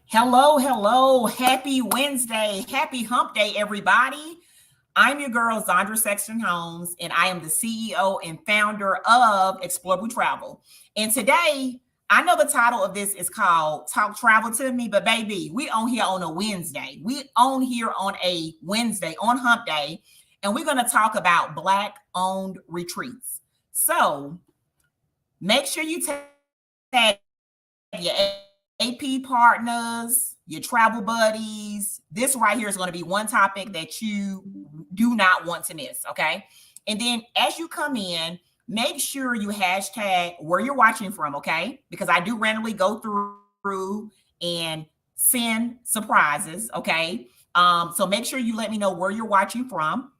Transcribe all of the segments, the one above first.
Hello, hello. Happy Wednesday. Happy hump day, everybody. I'm your girl, Zandra Sexton Holmes, and I am the CEO and founder of Explore Blue Travel. And today, I know the title of this is called Talk Travel to Me, but baby, we on here on a Wednesday. We on here on a Wednesday, on hump day, and we're going to talk about Black owned retreats. So make sure you tag your AP partners, your travel buddies. This right here is going to be one topic that you do not want to miss. Okay. And then as you come in, make sure you hashtag where you're watching from. Okay. Because I do randomly go through and send surprises. Okay. So make sure you let me know where you're watching from.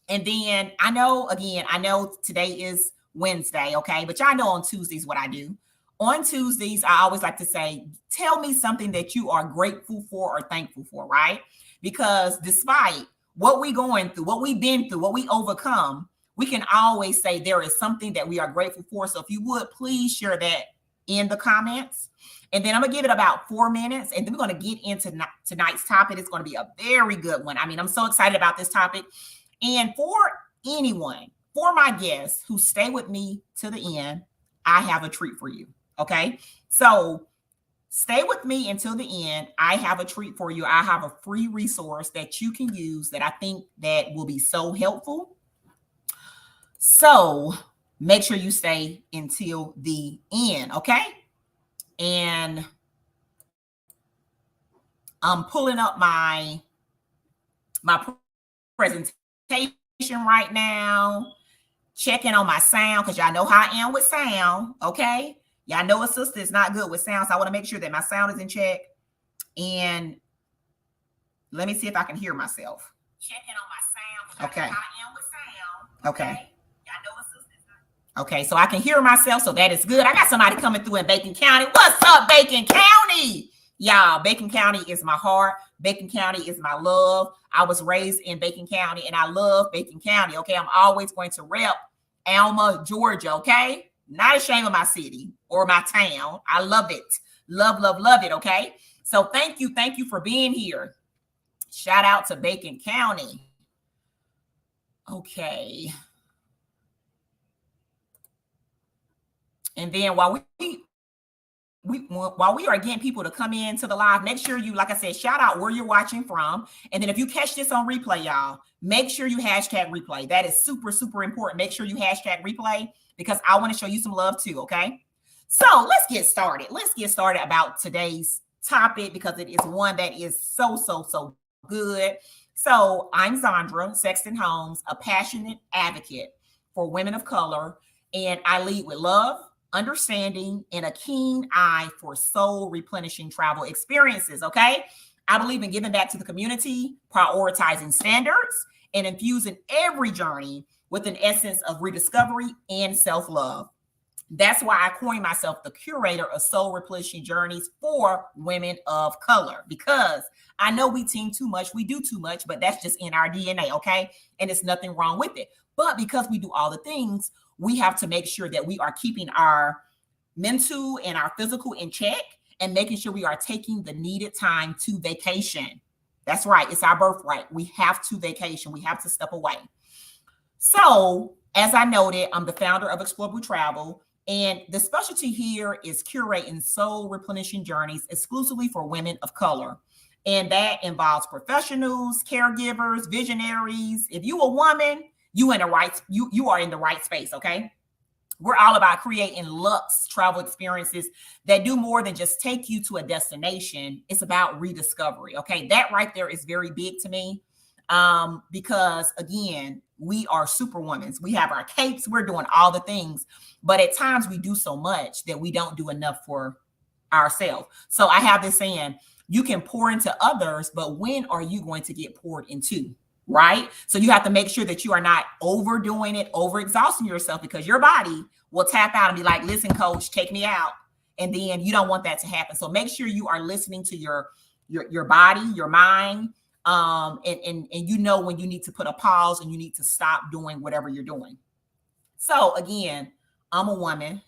And then I know today is Wednesday. Okay. But y'all know on Tuesdays what I do. On Tuesdays, I always like to say, tell me something that you are grateful for or thankful for, right? Because despite what we're going through, what we've been through, what we overcome, we can always say there is something that we are grateful for. So if you would, please share that in the comments. And then I'm going to give it about 4 minutes, and then we're going to get into tonight's topic. It's going to be a very good one. I mean, I'm so excited about this topic. And for my guests who stay with me to the end, I have a treat for you. Okay, so stay with me until the end. I have a treat for you. I have a free resource that you can use that I think that will be so helpful. So make sure you stay until the end, okay? And I'm pulling up my presentation right now, checking on my sound because y'all know how I am with sound, okay? Y'all know a sister is not good with sound, so I want to make sure that my sound is in check. And let me see if I can hear myself. Checking on my sound. Okay. I am with sound. Okay. Y'all know a sister is not. Okay, so I can hear myself, so that is good. I got somebody coming through in Bacon County. What's up, Bacon County? Y'all, Bacon County is my heart. Bacon County is my love. I was raised in Bacon County, and I love Bacon County, okay? I'm always going to rep Alma, Georgia, okay? Not ashamed of my city or my town. I love it. Love, love, love it. Okay. So thank you. Thank you for being here. Shout out to Bacon County. Okay. And then while we are getting people to come into the live, make sure you, like I said, shout out where you're watching from. And then if you catch this on replay, y'all, make sure you hashtag replay. That is super, super important. Make sure you hashtag replay, because I want to show you some love too, okay? So let's get started. Let's get started about today's topic, because it is one that is so, so, so good. So I'm Zandra Sexton Holmes, a passionate advocate for women of color, and I lead with love, understanding, and a keen eye for soul replenishing travel experiences, okay? I believe in giving back to the community, prioritizing standards, and infusing every journey with an essence of rediscovery and self-love. That's why I coined myself the curator of soul replenishing journeys for women of color, because I know we team too much, we do too much, but that's just in our DNA, okay? And it's nothing wrong with it. But because we do all the things, we have to make sure that we are keeping our mental and our physical in check, and making sure we are taking the needed time to vacation. That's right. It's our birthright. We have to vacation. We have to step away. So, as I noted, I'm the founder of Explore Blue Travel, and the specialty here is curating soul replenishing journeys exclusively for women of color. And that involves professionals, caregivers, visionaries. If you a woman, you are in the right space, okay? We're all about creating luxe travel experiences that do more than just take you to a destination. It's about rediscovery, okay? That right there is very big to me. Because again, we are superwomen. We have our capes, we're doing all the things, but at times we do so much that we don't do enough for ourselves. So I have this saying, you can pour into others, but when are you going to get poured into? Right? So you have to make sure that you are not overdoing it, overexhausting yourself, because your body will tap out and be like, listen, coach, take me out. And then you don't want that to happen. So make sure you are listening to your body, your mind, and you know when you need to put a pause and you need to stop doing whatever you're doing. So again, I'm a woman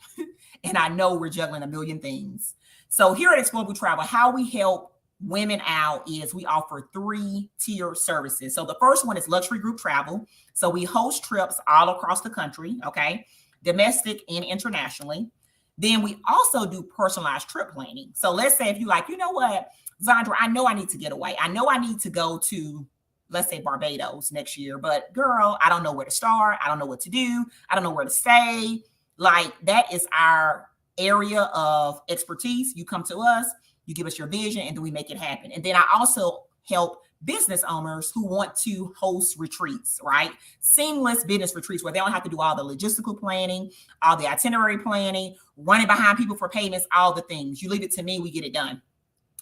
and I know we're juggling a million things. So here at Explore Blue Travel, how we help women out is we offer 3-tier services. So the first one is luxury group travel. So we host trips all across the country, okay, domestic and internationally. Then we also do personalized trip planning. So let's say if you like, you know what, Zandra, I know I need to get away. I know I need to go to, let's say, Barbados next year, but girl, I don't know where to start. I don't know what to do. I don't know where to stay. Like, that is our area of expertise. You come to us, you give us your vision, and then we make it happen. And then I also help business owners who want to host retreats, right? Seamless business retreats where they don't have to do all the logistical planning, all the itinerary planning, running behind people for payments, all the things. You leave it to me, we get it done.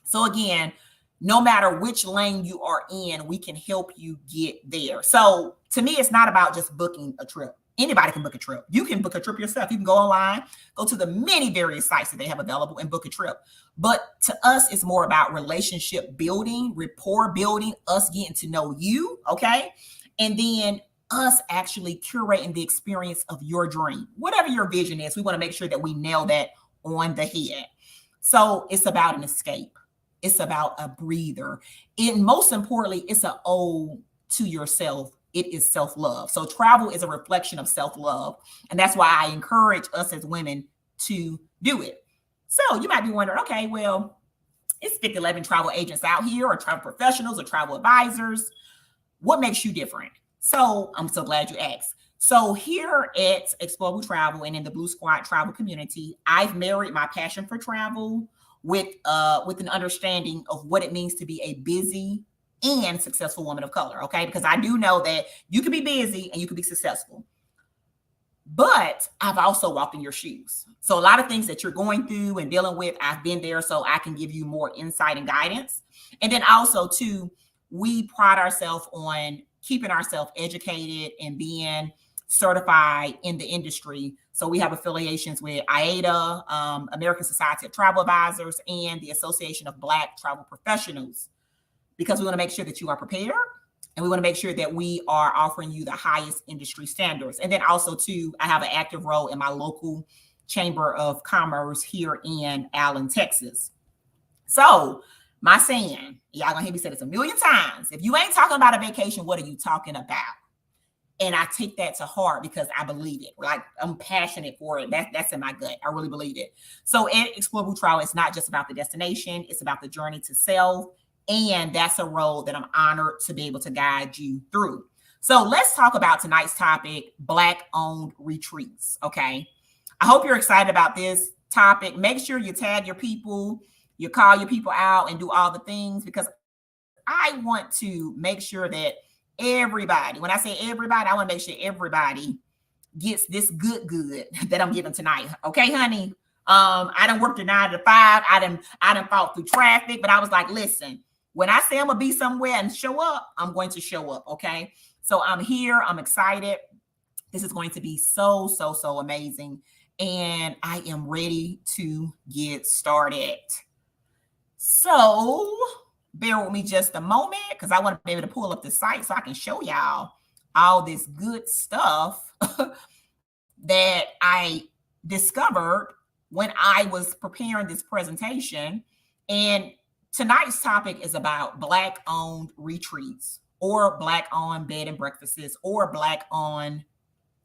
So again, no matter which lane you are in, we can help you get there. So to me, it's not about just booking a trip. Anybody can book a trip. You can book a trip yourself. You can go online, go to the many various sites that they have available and book a trip. But to us, it's more about relationship building, rapport building, us getting to know you, okay? And then us actually curating the experience of your dream. Whatever your vision is, we want to make sure that we nail that on the head. So it's about an escape. It's about a breather. And most importantly, it's an ode to yourself. It is self-love. So travel is a reflection of self-love. And that's why I encourage us as women to do it. So you might be wondering, okay, well, it's 5011 travel agents out here, or travel professionals, or travel advisors. What makes you different? So I'm so glad you asked. So here at Explore Blue Travel and in the Blue Squad travel community, I've married my passion for travel with an understanding of what it means to be a busy and successful woman of color, okay? Because I do know that you can be busy and you can be successful. But I've also walked in your shoes. So a lot of things that you're going through and dealing with, I've been there, so I can give you more insight and guidance. And then also, too, we pride ourselves on keeping ourselves educated and being certified in the industry. So we have affiliations with IATA, American Society of Travel Advisors, and the Association of Black Travel Professionals, because we want to make sure that you are prepared, and we want to make sure that we are offering you the highest industry standards. And then also, too, I have an active role in my local Chamber of Commerce here in Allen, Texas. So my saying, y'all gonna hear me say this a million times. If you ain't talking about a vacation, what are you talking about? And I take that to heart because I believe it. Like, I'm passionate for it. That's in my gut. I really believe it. So at Explore Blue Travel, it's not just about the destination. It's about the journey to self. And that's a role that I'm honored to be able to guide you through. So let's talk about tonight's topic, Black-owned retreats, okay? I hope you're excited about this topic. Make sure you tag your people, you call your people out, and do all the things, because I want to make sure that everybody, when I say everybody, I want to make sure everybody gets this good that I'm giving tonight. Okay, honey? I done worked a 9 to 5. I done fought through traffic, but I was like, listen, when I say I'm gonna be somewhere and show up, I'm going to show up. Okay. So I'm here. I'm excited. This is going to be so amazing. And I am ready to get started. So bear with me just a moment, because I want to be able to pull up the site so I can show y'all all this good stuff that I discovered when I was preparing this presentation. And tonight's topic is about Black-owned retreats, or Black-owned bed and breakfasts, or Black-owned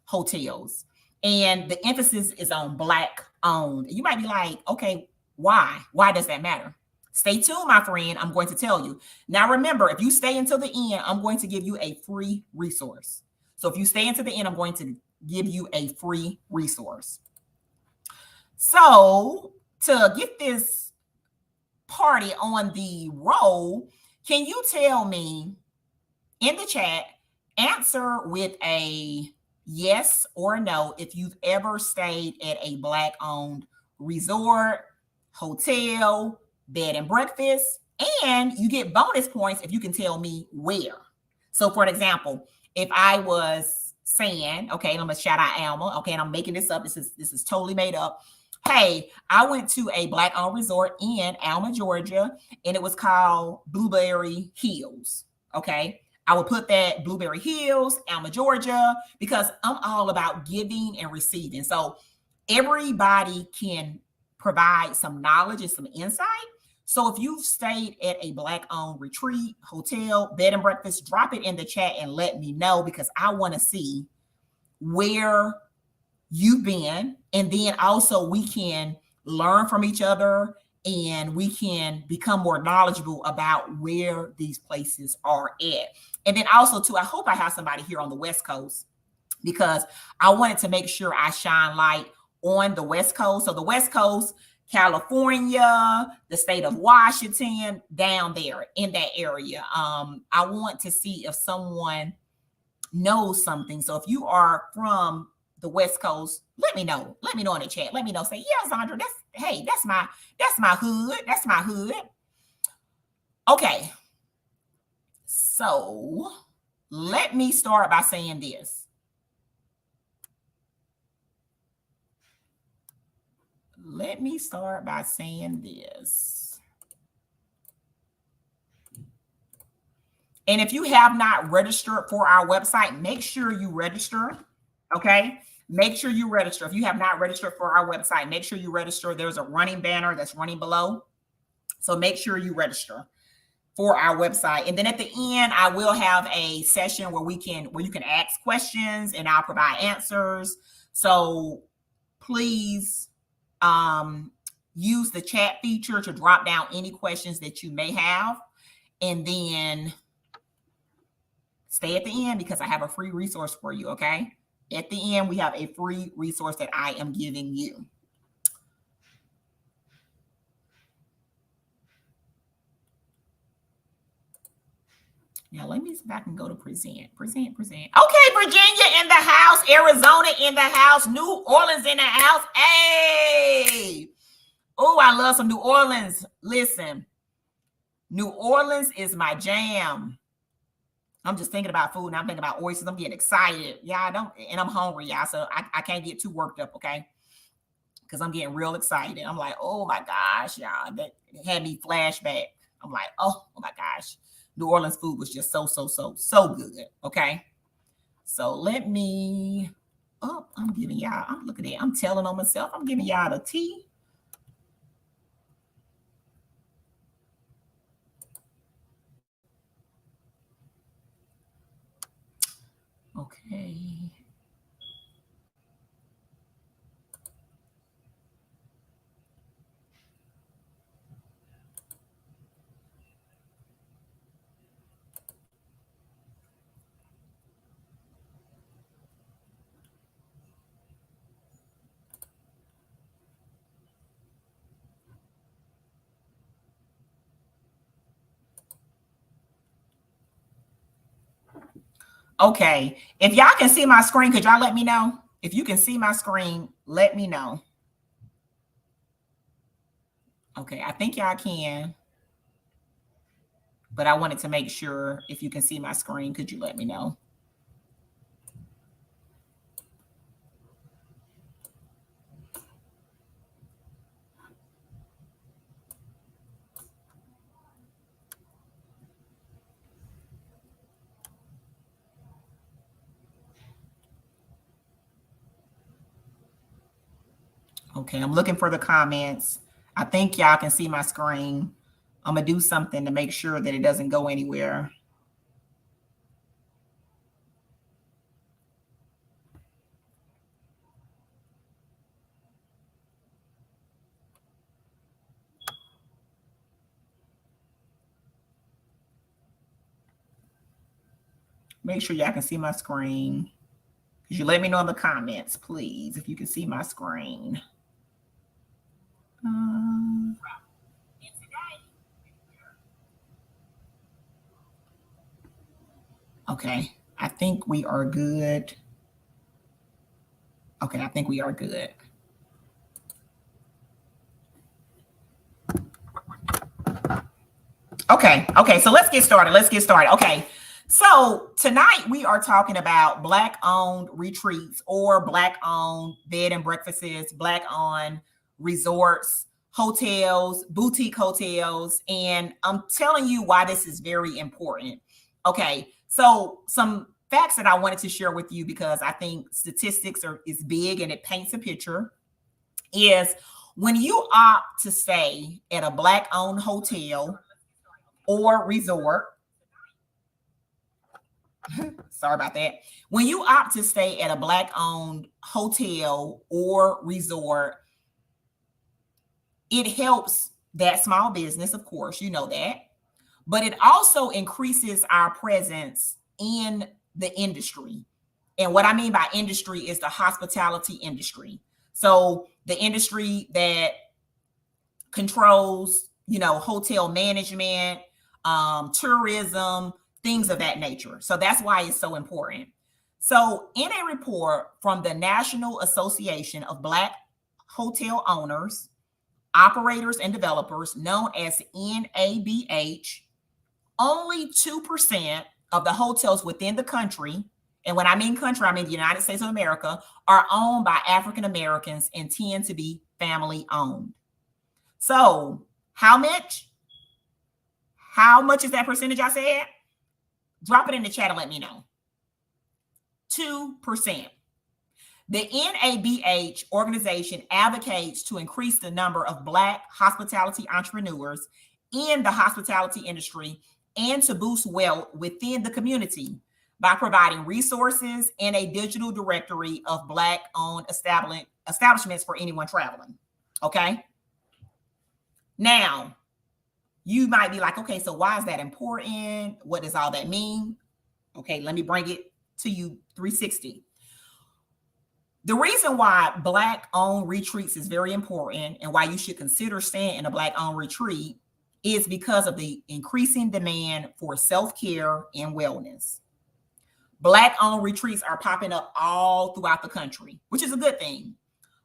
hotels. And the emphasis is on Black-owned. You might be like, okay, why? Why does that matter? Stay tuned, my friend. I'm going to tell you. Now, remember, if you stay until the end, I'm going to give you a free resource. So if you stay until the end, I'm going to give you a free resource. So to get this party on the roll, can you tell me in the chat, answer with a yes or no if you've ever stayed at a Black-owned resort, hotel, bed and breakfast, and you get bonus points if you can tell me where. So for example, if I was saying, okay, and I'm gonna shout out Alma, okay, and I'm making this up, this is totally made up. Hey, I went to a Black-owned resort in Alma, Georgia, and it was called Blueberry Hills. Okay, I would put that Blueberry Hills, Alma, Georgia, because I'm all about giving and receiving. So everybody can provide some knowledge and some insight. So if you've stayed at a Black-owned retreat, hotel, bed and breakfast, drop it in the chat and let me know, because I want to see where you've been. And then also we can learn from each other and we can become more knowledgeable about where these places are at. And then also too, I hope I have somebody here on the West Coast, because I wanted to make sure I shine light on the West Coast. So the West Coast, California, the state of Washington, down there in that area. I want to see if someone knows something. So if you are from the West Coast, let me know. Let me know in the chat. Let me know. Say, yeah, Zandra, that's my hood. That's my hood. Okay. So let me start by saying this. Let me start by saying this. And if you have not registered for our website, make sure you register. Okay. Make sure you register. If you have not registered for our website, make sure you register. There's a running banner that's running below. So make sure you register for our website. And then at the end, I will have a session where you can ask questions and I'll provide answers. So please use the chat feature to drop down any questions that you may have. And then stay at the end, because I have a free resource for you, okay? At the end, we have a free resource that I am giving you. Now, let me see if I can go to present. Okay, Virginia in the house, Arizona in the house, New Orleans in the house. Hey! Oh, I love some New Orleans. Listen, New Orleans is my jam. I'm just thinking about food and I'm thinking about oysters. I'm getting excited. Yeah, and I'm hungry, y'all. So I can't get too worked up, okay? Because I'm getting real excited. I'm like, oh my gosh, y'all. That had me flashback. I'm like, oh my gosh. New Orleans food was just so good. Okay. So let me, I'm giving y'all, I'm looking at, I'm telling on myself, I'm giving y'all the tea. Okay. Okay. If y'all can see my screen, could y'all let me know? If you can see my screen, let me know. Okay, I think y'all can. But I wanted to make sure, if you can see my screen, could you let me know? Okay, I'm looking for the comments. I think y'all can see my screen. I'm going to do something to make sure that it doesn't go anywhere. Make sure y'all can see my screen. Could you let me know in the comments, please, if you can see my screen? Okay, I think we are good. Okay, I think we are good. Okay, so let's get started. Okay, so tonight we are talking about Black-owned retreats or Black-owned bed and breakfasts, Black-owned resorts, hotels, boutique hotels, and I'm telling you why this is very important. Okay, so some facts that I wanted to share with you, because I think statistics is big and it paints a picture, is When you opt to stay at a Black-owned hotel or resort, sorry about that. When you opt to stay at a Black-owned hotel or resort, it helps that small business, of course, you know that, but it also increases our presence in the industry. And what I mean by industry is the hospitality industry. So the industry that controls, hotel management, tourism, things of that nature. So that's why it's so important. So in a report from the National Association of Black Hotel Owners, Operators, and Developers, known as NABH, only 2% of the hotels within the country, and when I mean country, I mean the United States of America, are owned by African Americans and tend to be family owned. So how much? How much is that percentage I said? Drop it in the chat and let me know. 2%. The NABH organization advocates to increase the number of Black hospitality entrepreneurs in the hospitality industry and to boost wealth within the community by providing resources and a digital directory of Black-owned establishments for anyone traveling. Okay? Now, you might be like, okay, so why is that important? What does all that mean? Okay, let me bring it to you 360. The reason why Black-owned retreats is very important and why you should consider staying in a Black-owned retreat is because of the increasing demand for self-care and wellness. Black-owned retreats are popping up all throughout the country, which is a good thing.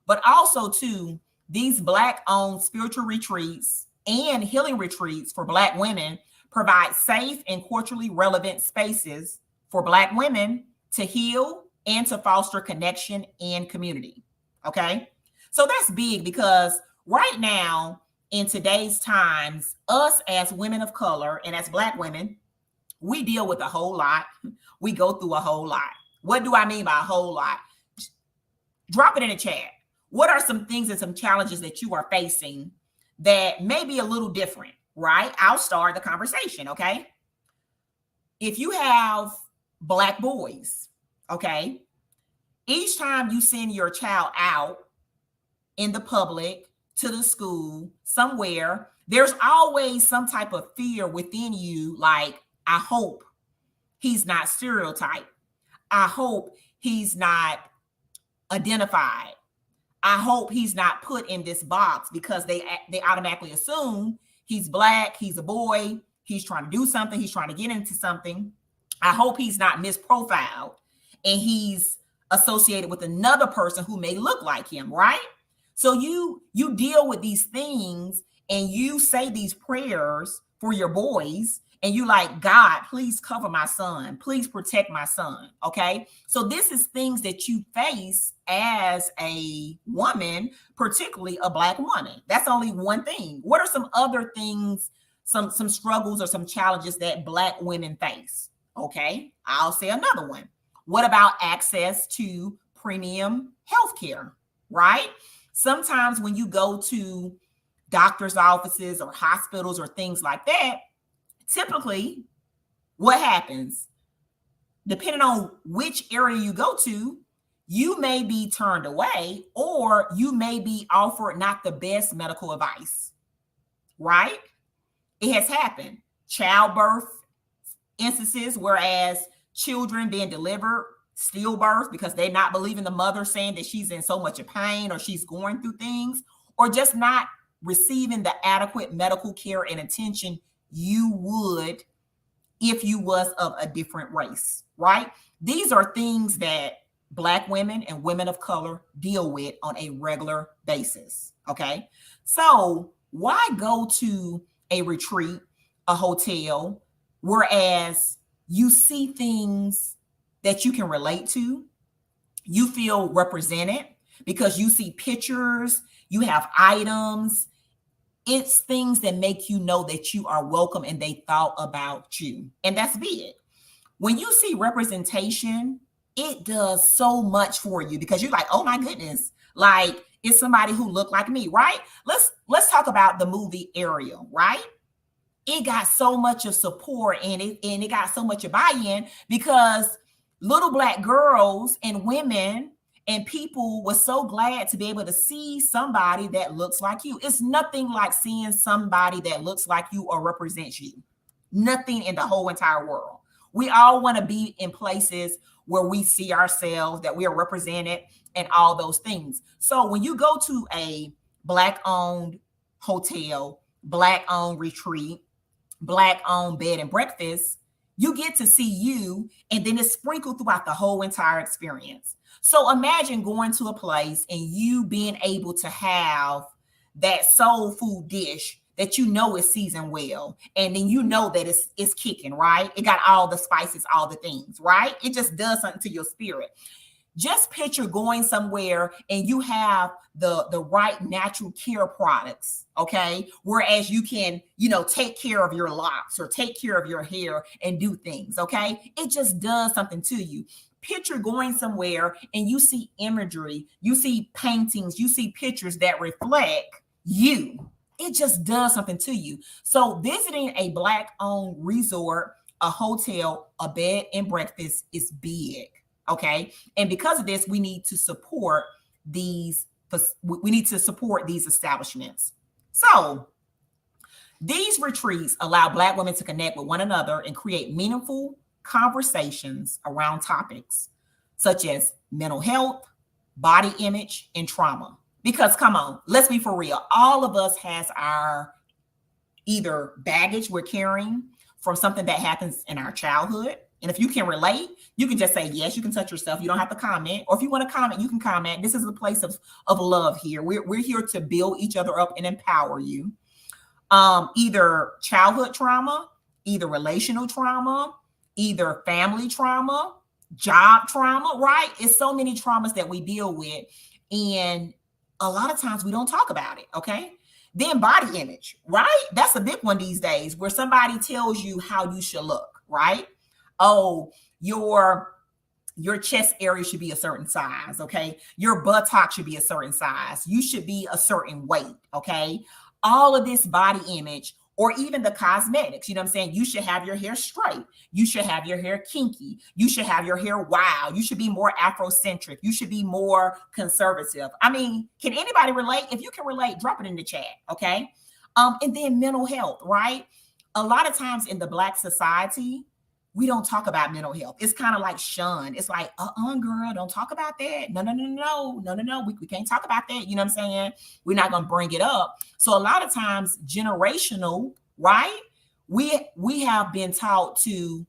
But also, too, these Black-owned spiritual retreats and healing retreats for Black women provide safe and culturally relevant spaces for Black women to heal and to foster connection and community. Okay? So that's big because right now, in today's times, us as women of color and as Black women, we deal with a whole lot. We go through a whole lot. What do I mean by a whole lot? Drop it in the chat. What are some things and some challenges that you are facing that may be a little different, right? I'll start the conversation, okay? If you have Black boys, okay, each time you send your child out in the public, to the school, somewhere, there's always some type of fear within you, like, I hope he's not stereotyped. I hope he's not identified. I hope he's not put in this box, because they automatically assume he's Black, he's a boy, he's trying to do something, he's trying to get into something. I hope he's not misprofiled and he's associated with another person who may look like him, right? So you deal with these things and you say these prayers for your boys and you like, God, please cover my son. Please protect my son. Okay. So this is things that you face as a woman, particularly a Black woman. That's only one thing. What are some other things, some struggles or some challenges that Black women face? Okay. I'll say another one. What about access to premium healthcare, right? Sometimes when you go to doctor's offices or hospitals or things like that, typically what happens, depending on which area you go to, you may be turned away or you may be offered not the best medical advice, right? It has happened. Childbirth instances, whereas children being delivered, stillbirth, because they're not believing the mother, saying that she's in so much of pain or she's going through things, or just not receiving the adequate medical care and attention you would if you was of a different race, right? These are things that Black women and women of color deal with on a regular basis, okay? So why go to a retreat, a hotel, whereas you see things that you can relate to, you feel represented because you see pictures, you have items. It's things that make you know that you are welcome and they thought about you. And that's big. When you see representation, it does so much for you because you're like, oh my goodness, like is somebody who looked like me, right? Let's talk about the movie Ariel, right? It got so much of support and it got so much of buy-in because little Black girls and women and people were so glad to be able to see somebody that looks like you. It's nothing like seeing somebody that looks like you or represents you. Nothing in the whole entire world. We all want to be in places where we see ourselves, that we are represented, and all those things. So when you go to a Black-owned hotel, Black-owned retreat, Black-owned bed and breakfast, you get to see you, and then it's sprinkled throughout the whole entire experience. So imagine going to a place and you being able to have that soul food dish that you know is seasoned well, and then you know that it's kicking, right? It got all the spices, all the things, right? It just does something to your spirit. Just picture going somewhere and you have the right natural care products, okay? Whereas you can, take care of your locks or take care of your hair and do things, okay? It just does something to you. Picture going somewhere and you see imagery, you see paintings, you see pictures that reflect you. It just does something to you. So visiting a Black-owned resort, a hotel, a bed and breakfast is big. Okay. And because of this, we need to support these establishments. So these retreats allow Black women to connect with one another and create meaningful conversations around topics such as mental health, body image, and trauma. Because come on, let's be for real. All of us has our either baggage we're carrying from something that happens in our childhood. And if you can relate, you can just say, yes, you can touch yourself. You don't have to comment. Or if you want to comment, you can comment. This is a place of love here. We're here to build each other up and empower you. Either childhood trauma, either relational trauma, either family trauma, job trauma, right? It's so many traumas that we deal with. And a lot of times we don't talk about it, okay? Then body image, right? That's a big one these days where somebody tells you how you should look, right? Oh, your chest area should be a certain size, okay? Your buttock should be a certain size. You should be a certain weight, okay? All of this body image, or even the cosmetics, you know what I'm saying? You should have your hair straight. You should have your hair kinky. You should have your hair wild. You should be more Afrocentric. You should be more conservative. I mean, can anybody relate? If you can relate, drop it in the chat, okay? And then mental health, right? A lot of times in the Black society, we don't talk about mental health. It's kind of like shunned. It's like, girl, don't talk about that. No. We can't talk about that. You know what I'm saying? We're not going to bring it up. So a lot of times generational, right? We have been taught to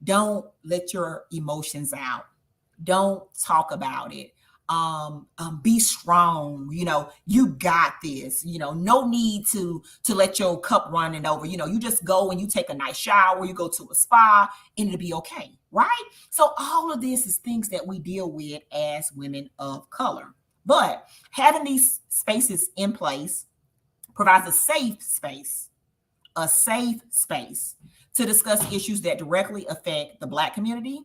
don't let your emotions out. Don't talk about it. Be strong, you got this, no need to let your cup running over, you just go and you take a nice shower, you go to a spa and it'll be okay, right? So all of this is things that we deal with as women of color, but having these spaces in place provides a safe space to discuss issues that directly affect the Black community.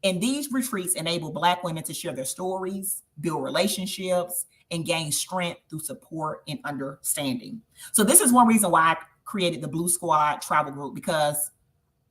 And these retreats enable Black women to share their stories, build relationships, and gain strength through support and understanding. So this is one reason why I created the Blue Squad travel group, because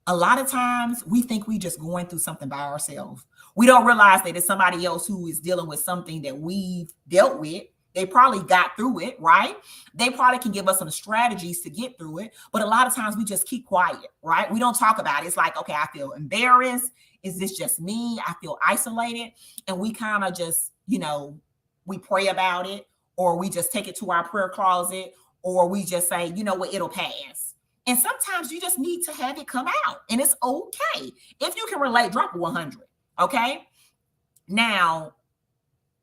a lot of times we think we just going through something by ourselves. We don't realize that it's somebody else who is dealing with something that we've dealt with. They probably got through it, right? They probably can give us some strategies to get through it. But a lot of times we just keep quiet, right? We don't talk about it. It's like, okay, I feel embarrassed. Is this just me? I feel isolated. And we kind of just, we pray about it, or we just take it to our prayer closet, or we just say, you know what, it'll pass. And sometimes you just need to have it come out, and it's okay. If you can relate, drop 100, okay? Now,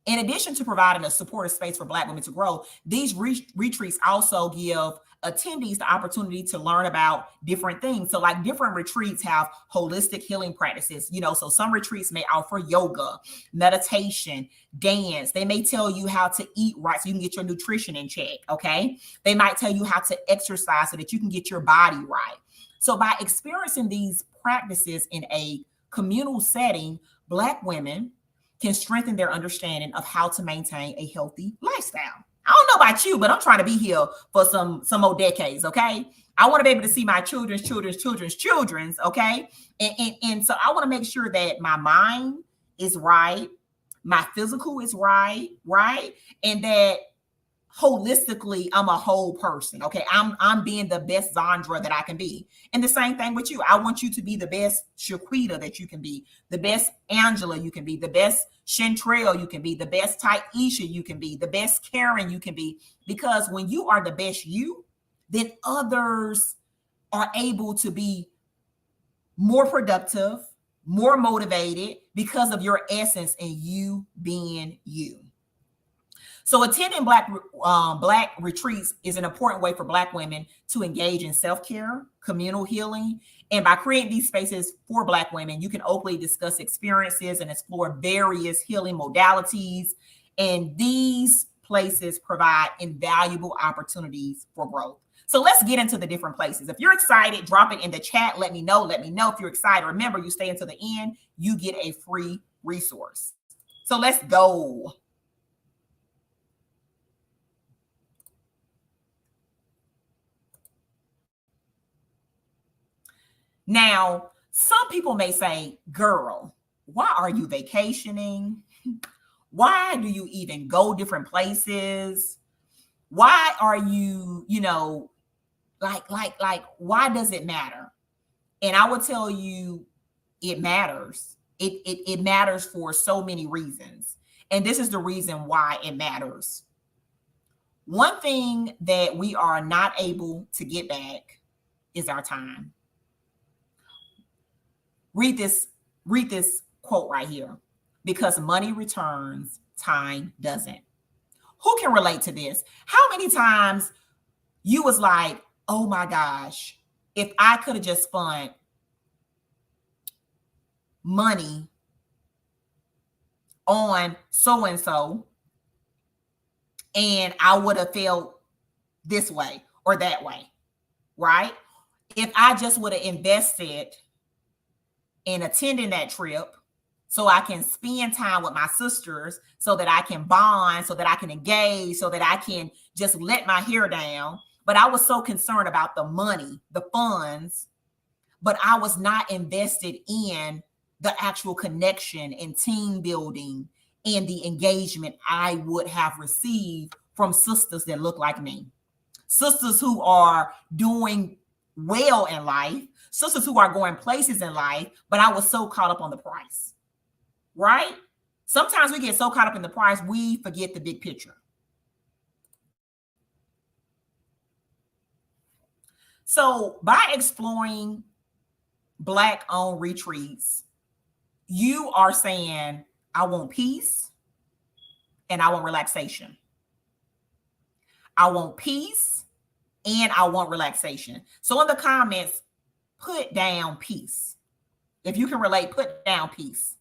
in addition to providing a supportive space for Black women to grow, these retreats also give attendees the opportunity to learn about different things. So like different retreats have holistic healing practices, so some retreats may offer yoga, meditation, dance. They may tell you how to eat right so you can get your nutrition in check, okay? They might tell you how to exercise so that you can get your body right. So by experiencing these practices in a communal setting, Black women can strengthen their understanding of how to maintain a healthy lifestyle. I don't know about you, but I'm trying to be here for some more decades, okay? I want to be able to see my children's, okay? And so I want to make sure that my mind is right, my physical is right, right? And that holistically I'm a whole person. Okay, I'm being the best Zandra that I can be. And the same thing with you. I want you to be the best Shaquita that you can be, the best Angela you can be, the best Chantrell you can be, the best Taisha you can be, the best Karen you can be. Because when you are the best you, then others are able to be more productive, more motivated because of your essence and you being you. So attending Black retreats is an important way for Black women to engage in self-care, communal healing. And by creating these spaces for Black women, you can openly discuss experiences and explore various healing modalities. And these places provide invaluable opportunities for growth. So let's get into the different places. If you're excited, drop it in the chat. Let me know. Let me know if you're excited. Remember, you stay until the end, you get a free resource. So let's go. Now, some people may say, girl, why are you vacationing? Why do you even go different places? Why are you, why does it matter? And I will tell you, it matters. It matters for so many reasons. And this is the reason why it matters. One thing that we are not able to get back is our time. Read this quote right here. Because money returns, time doesn't. Who can relate to this? How many times you was like, oh my gosh, if I could have just spent money on so-and-so and I would have felt this way or that way, right? If I just would have invested in attending that trip so I can spend time with my sisters, so that I can bond, so that I can engage, so that I can just let my hair down. But I was so concerned about the money, the funds, but I was not invested in the actual connection and team building and the engagement I would have received from sisters that look like me. Sisters who are doing well in life, sisters who are going places in life, but I was so caught up on the price, right? Sometimes we get so caught up in the price, we forget the big picture. So by exploring Black-owned retreats, you are saying, I want peace and I want relaxation. I want peace and I want relaxation. So in the comments, put down peace. If you can relate, put down peace.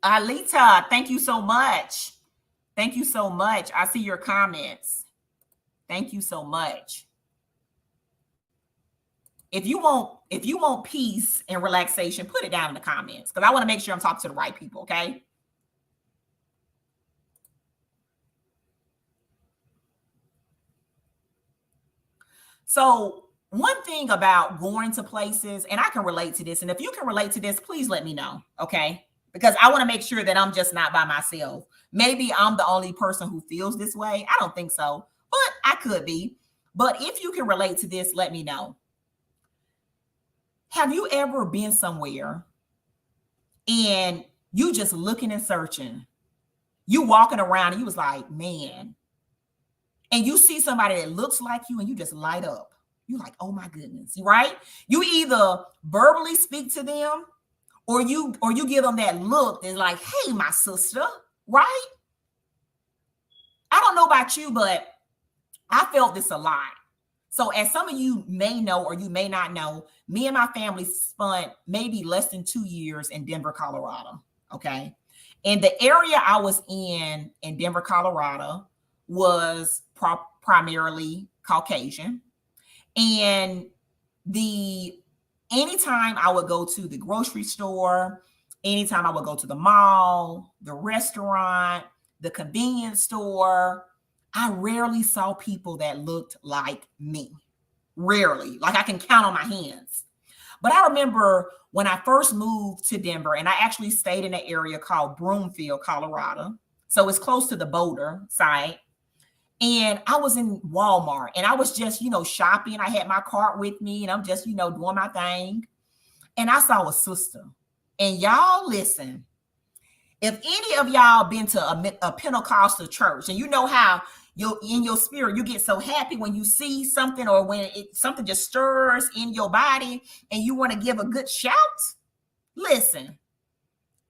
Alita, thank you so much. Thank you so much. I see your comments. Thank you so much. If you want peace and relaxation, put it down in the comments because I want to make sure I'm talking to the right people, okay? So one thing about going to places, and I can relate to this, and if you can relate to this, please let me know, okay? Because I want to make sure that I'm just not by myself. Maybe I'm the only person who feels this way. I don't think so, but I could be. But if you can relate to this, let me know. Have you ever been somewhere and you just looking and searching? You walking around and you was like, man, and you see somebody that looks like you and you just light up. You're like, oh my goodness, right? You either verbally speak to them or you give them that look that's like, hey, my sister, right? I don't know about you, but I felt this a lot. So as some of you may know or you may not know, me and my family spent maybe less than 2 years in Denver, Colorado, okay? And the area I was in Denver, Colorado was primarily Caucasian. And the Anytime I would go to the grocery store, anytime I would go to the mall, the restaurant, the convenience store, I rarely saw people that looked like me. Rarely. Like I can count on my hands. But I remember when I first moved to Denver, and I actually stayed in an area called Broomfield, Colorado. So it's close to the Boulder site. And I was in Walmart and I was just, shopping. I had my cart with me and I'm just, doing my thing. And I saw a sister. And y'all listen, if any of y'all been to a Pentecostal church and you know how in your spirit, you get so happy when you see something or when something just stirs in your body and you want to give a good shout. Listen,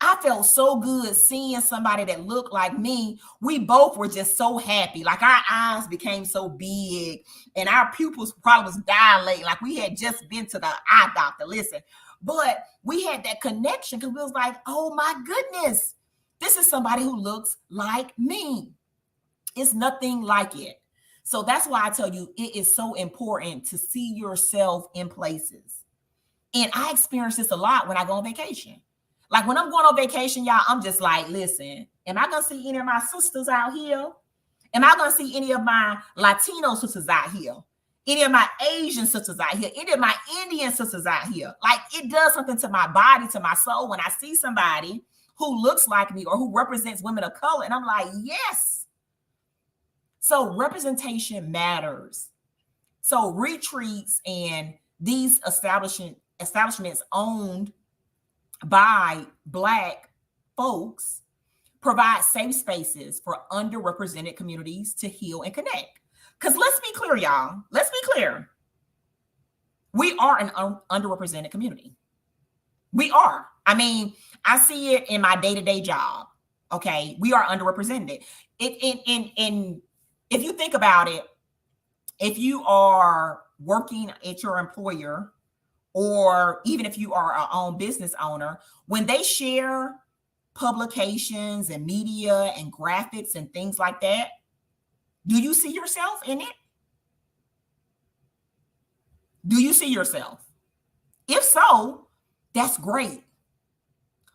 I felt so good seeing somebody that looked like me. We both were just so happy. Like our eyes became so big and our pupils probably was dilating. Like we had just been to the eye doctor. Listen, but we had that connection because we was like, oh my goodness, this is somebody who looks like me. It's nothing like it. So that's why I tell you, it is so important to see yourself in places. And I experience this a lot when I go on vacation. Like when I'm going on vacation, y'all, I'm just like, listen, am I going to see any of my sisters out here? Am I going to see any of my Latino sisters out here? Any of my Asian sisters out here? Any of my Indian sisters out here? Like it does something to my body, to my soul when I see somebody who looks like me or who represents women of color. And I'm like, yes. So representation matters. So retreats and these establishments owned by Black folks provide safe spaces for underrepresented communities to heal and connect. Because let's be clear, y'all. Let's be clear. We are an underrepresented community. We are. I mean, I see it in my day-to-day job. Okay, we are underrepresented. In if you think about it, if you are working at your employer, or even if you are our own business owner, when they share publications and media and graphics and things like that, do you see yourself in it? Do you see yourself? If so, that's great.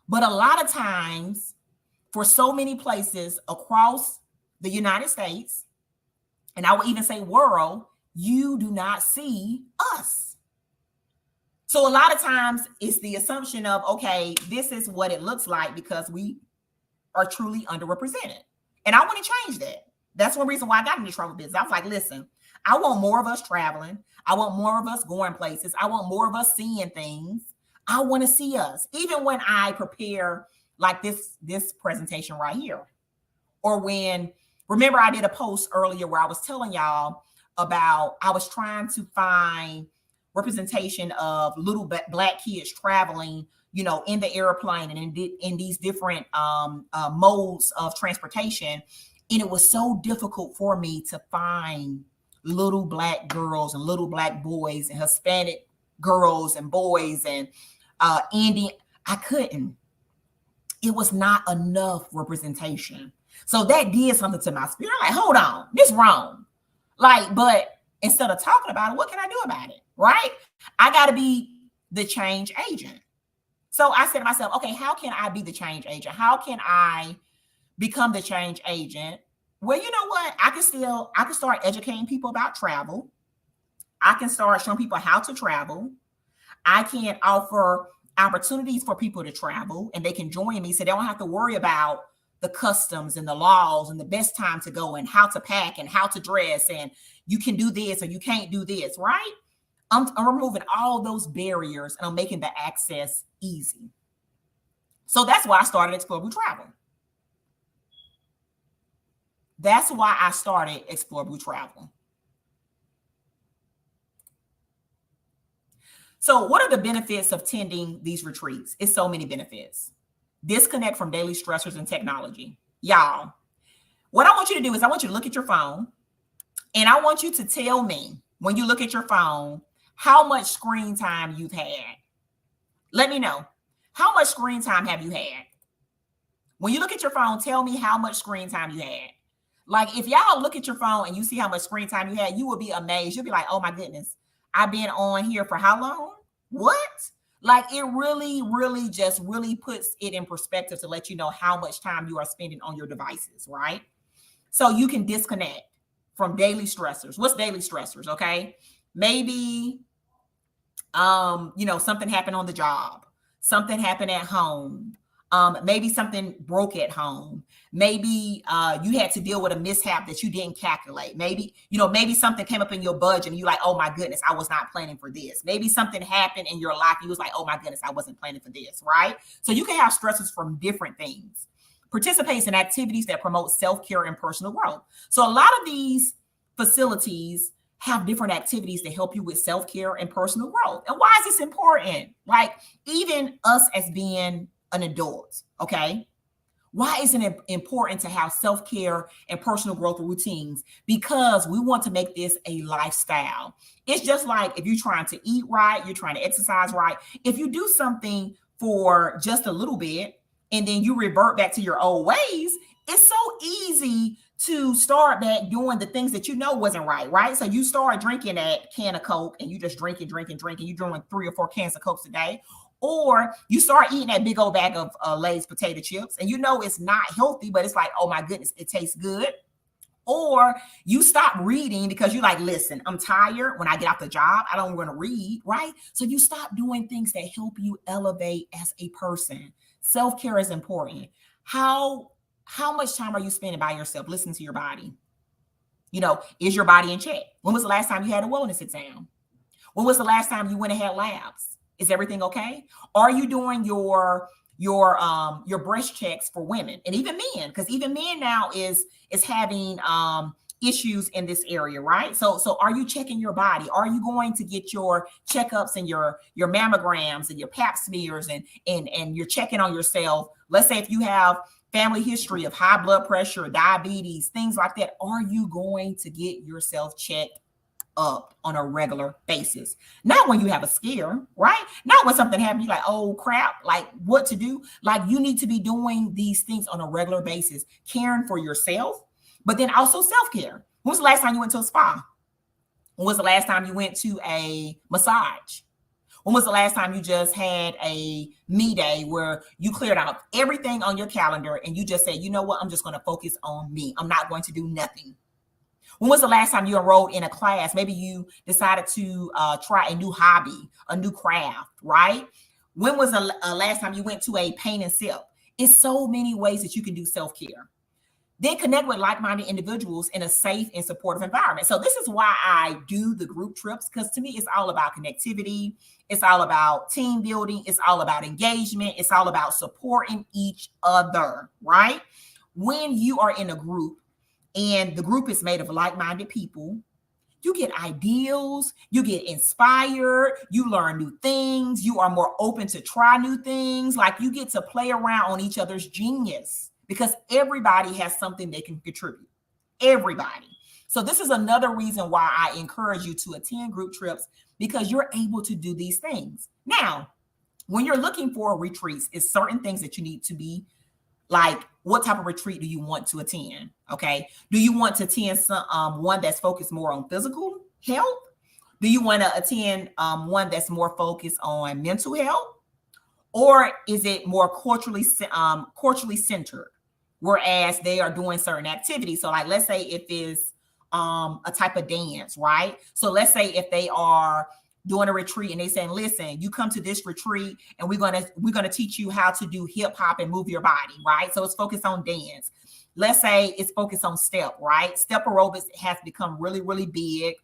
But a lot of times, for so many places across the United States, and I will even say world, you do not see us. So a lot of times it's the assumption of, okay, this is what it looks like because we are truly underrepresented. And I want to change that. That's one reason why I got into travel business. I was like, listen, I want more of us traveling. I want more of us going places. I want more of us seeing things. I want to see us. Even when I prepare like this presentation right here. Or when, remember I did a post earlier where I was telling y'all about, I was trying to find representation of little Black kids traveling, in the airplane and in these different modes of transportation. And it was so difficult for me to find little Black girls and little Black boys and Hispanic girls and boys and Indian. I couldn't. It was not enough representation. So that did something to my spirit. I'm like, hold on, this wrong. Like, but instead of talking about it, what can I do about it? Right? I got to be the change agent. So I said to myself, okay, how can I be the change agent? How can I become the change agent? Well, you know what? I can start educating people about travel. I can start showing people how to travel. I can offer opportunities for people to travel and they can join me so they don't have to worry about the customs and the laws and the best time to go and how to pack and how to dress and you can do this or you can't do this, right? I'm removing all those barriers and I'm making the access easy. So that's why I started Explore Blue Travel. That's why I started Explore Blue Travel. So what are the benefits of attending these retreats? It's so many benefits. Disconnect from daily stressors and technology. Y'all, what I want you to do is I want you to look at your phone and I want you to tell me when you look at your phone, how much screen time you've had. Let me know. How much screen time have you had? When you look at your phone, tell me how much screen time you had. Like if y'all look at your phone and you see how much screen time you had, you will be amazed. You'll be like, oh my goodness, I've been on here for how long? What? Like it really, really just really puts it in perspective to let you know how much time you are spending on your devices, right? So you can disconnect from daily stressors. What's daily stressors? Okay. Maybe something happened on the job, something happened at home, maybe something broke at home, maybe you had to deal with a mishap that you didn't calculate, maybe something came up in your budget and you like, oh my goodness, I was not planning for this. Maybe something happened in your life, you was like, oh my goodness, I wasn't planning for this, right? So you can have stresses from different things. Participates in activities that promote self-care and personal growth. So a lot of these facilities have different activities to help you with self-care and personal growth. And why is this important? Like even us as being an adult, okay? Why isn't it important to have self-care and personal growth routines? Because we want to make this a lifestyle. It's just like if you're trying to eat right, you're trying to exercise right. If you do something for just a little bit and then you revert back to your old ways, it's so easy to start back doing the things that you know wasn't right, right? So you start drinking that can of Coke and you just drinking. You're doing 3 or 4 cans of Cokes a day. Or you start eating that big old bag of Lay's potato chips and you know it's not healthy, but it's like, oh my goodness, it tastes good. Or you stop reading because you're like, listen, I'm tired. When I get out the job, I don't want to read, right? So you stop doing things that help you elevate as a person. Self-care is important. How much time are you spending by yourself? Listen to your body. Is your body in check? When was the last time you had a wellness exam? When was the last time you went and had labs? Is everything okay? Are you doing your breast checks for women and even men? Because even men now is having issues in this area, right? So are you checking your body? Are you going to get your checkups and your mammograms and your pap smears and you're checking on yourself? Let's say if you have family history of high blood pressure, diabetes, things like that, are you going to get yourself checked up on a regular basis? Not when you have a scare, right? Not when something happens, you're like, oh crap, like what to do? Like you need to be doing these things on a regular basis, caring for yourself, but then also self-care. When was the last time you went to a spa? When was the last time you went to a massage? When was the last time you just had a me day where you cleared out everything on your calendar and you just said, you know what, I'm just going to focus on me. I'm not going to do nothing. When was the last time you enrolled in a class? Maybe you decided to try a new hobby, a new craft, right? When was the last time you went to a paint and sip? It's so many ways that you can do self-care. Then connect with like-minded individuals in a safe and supportive environment. So this is why I do the group trips, because to me, it's all about connectivity. It's all about team building. It's all about engagement. It's all about supporting each other, right? When you are in a group and the group is made of like-minded people, you get ideals, you get inspired, you learn new things, you are more open to try new things. Like you get to play around on each other's genius because everybody has something they can contribute. Everybody. So this is another reason why I encourage you to attend group trips, because you're able to do these things. Now, when you're looking for retreats, it's certain things that you need to be like, what type of retreat do you want to attend? Okay. Do you want to attend one that's focused more on physical health? Do you want to attend one that's more focused on mental health? Or is it more culturally centered, whereas they are doing certain activities? So like, let's say if it's a type of dance, right? So let's say if they are doing a retreat and they saying, listen, you come to this retreat and we're gonna teach you how to do hip hop and move your body, right? So it's focused on dance. Let's say it's focused on step, right? Step aerobics has become really, really big.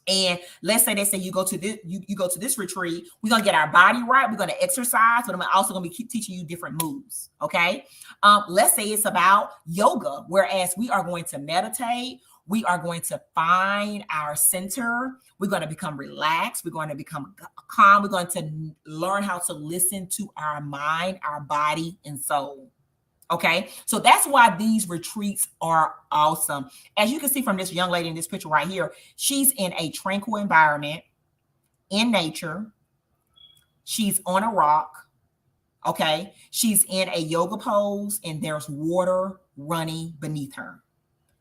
And let's say they say you go to this retreat, we're gonna get our body right, we're gonna exercise, but I'm also gonna be teaching you different moves. Okay. Let's say it's about yoga, whereas we are going to meditate, we are going to find our center, we're going to become relaxed, we're going to become calm, we're going to learn how to listen to our mind, our body, and soul. Okay, so that's why these retreats are awesome. As you can see from this young lady in this picture right here, she's in a tranquil environment in nature. She's on a rock. Okay, she's in a yoga pose and there's water running beneath her.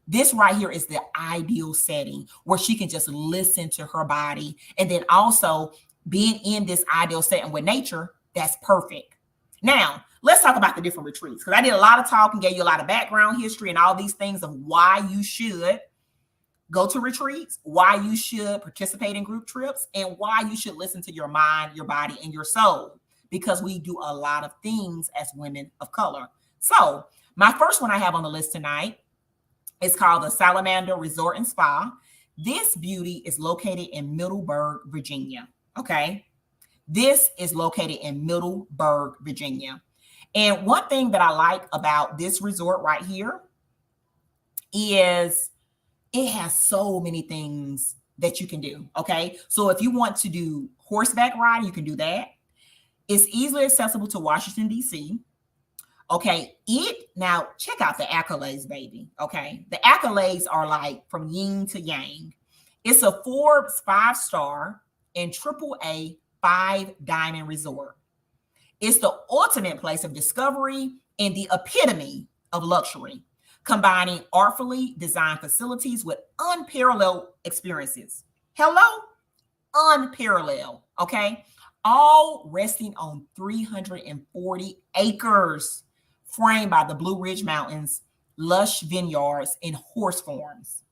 This right here is the ideal setting where she can just listen to her body. And then also being in this ideal setting with nature, that's perfect. Now, let's talk about the different retreats, because I did a lot of talking, gave you a lot of background history and all these things of why you should go to retreats, why you should participate in group trips, and why you should listen to your mind, your body, and your soul, because we do a lot of things as women of color. So my first one I have on the list tonight is called the Salamander Resort and Spa. This beauty is located in Middleburg, Virginia. Okay. This is located in Middleburg, Virginia. And one thing that I like about this resort right here is it has so many things that you can do. Okay. So if you want to do horseback riding, you can do that. It's easily accessible to Washington, D.C. Okay. Now check out the accolades, baby. Okay. The accolades are like from yin to yang. It's a Forbes 5-star and AAA 5-diamond resort. It's the ultimate place of discovery and the epitome of luxury, combining artfully designed facilities with unparalleled experiences. Hello? Unparalleled. Okay. All resting on 340 acres, framed by the Blue Ridge Mountains, lush vineyards, and horse farms.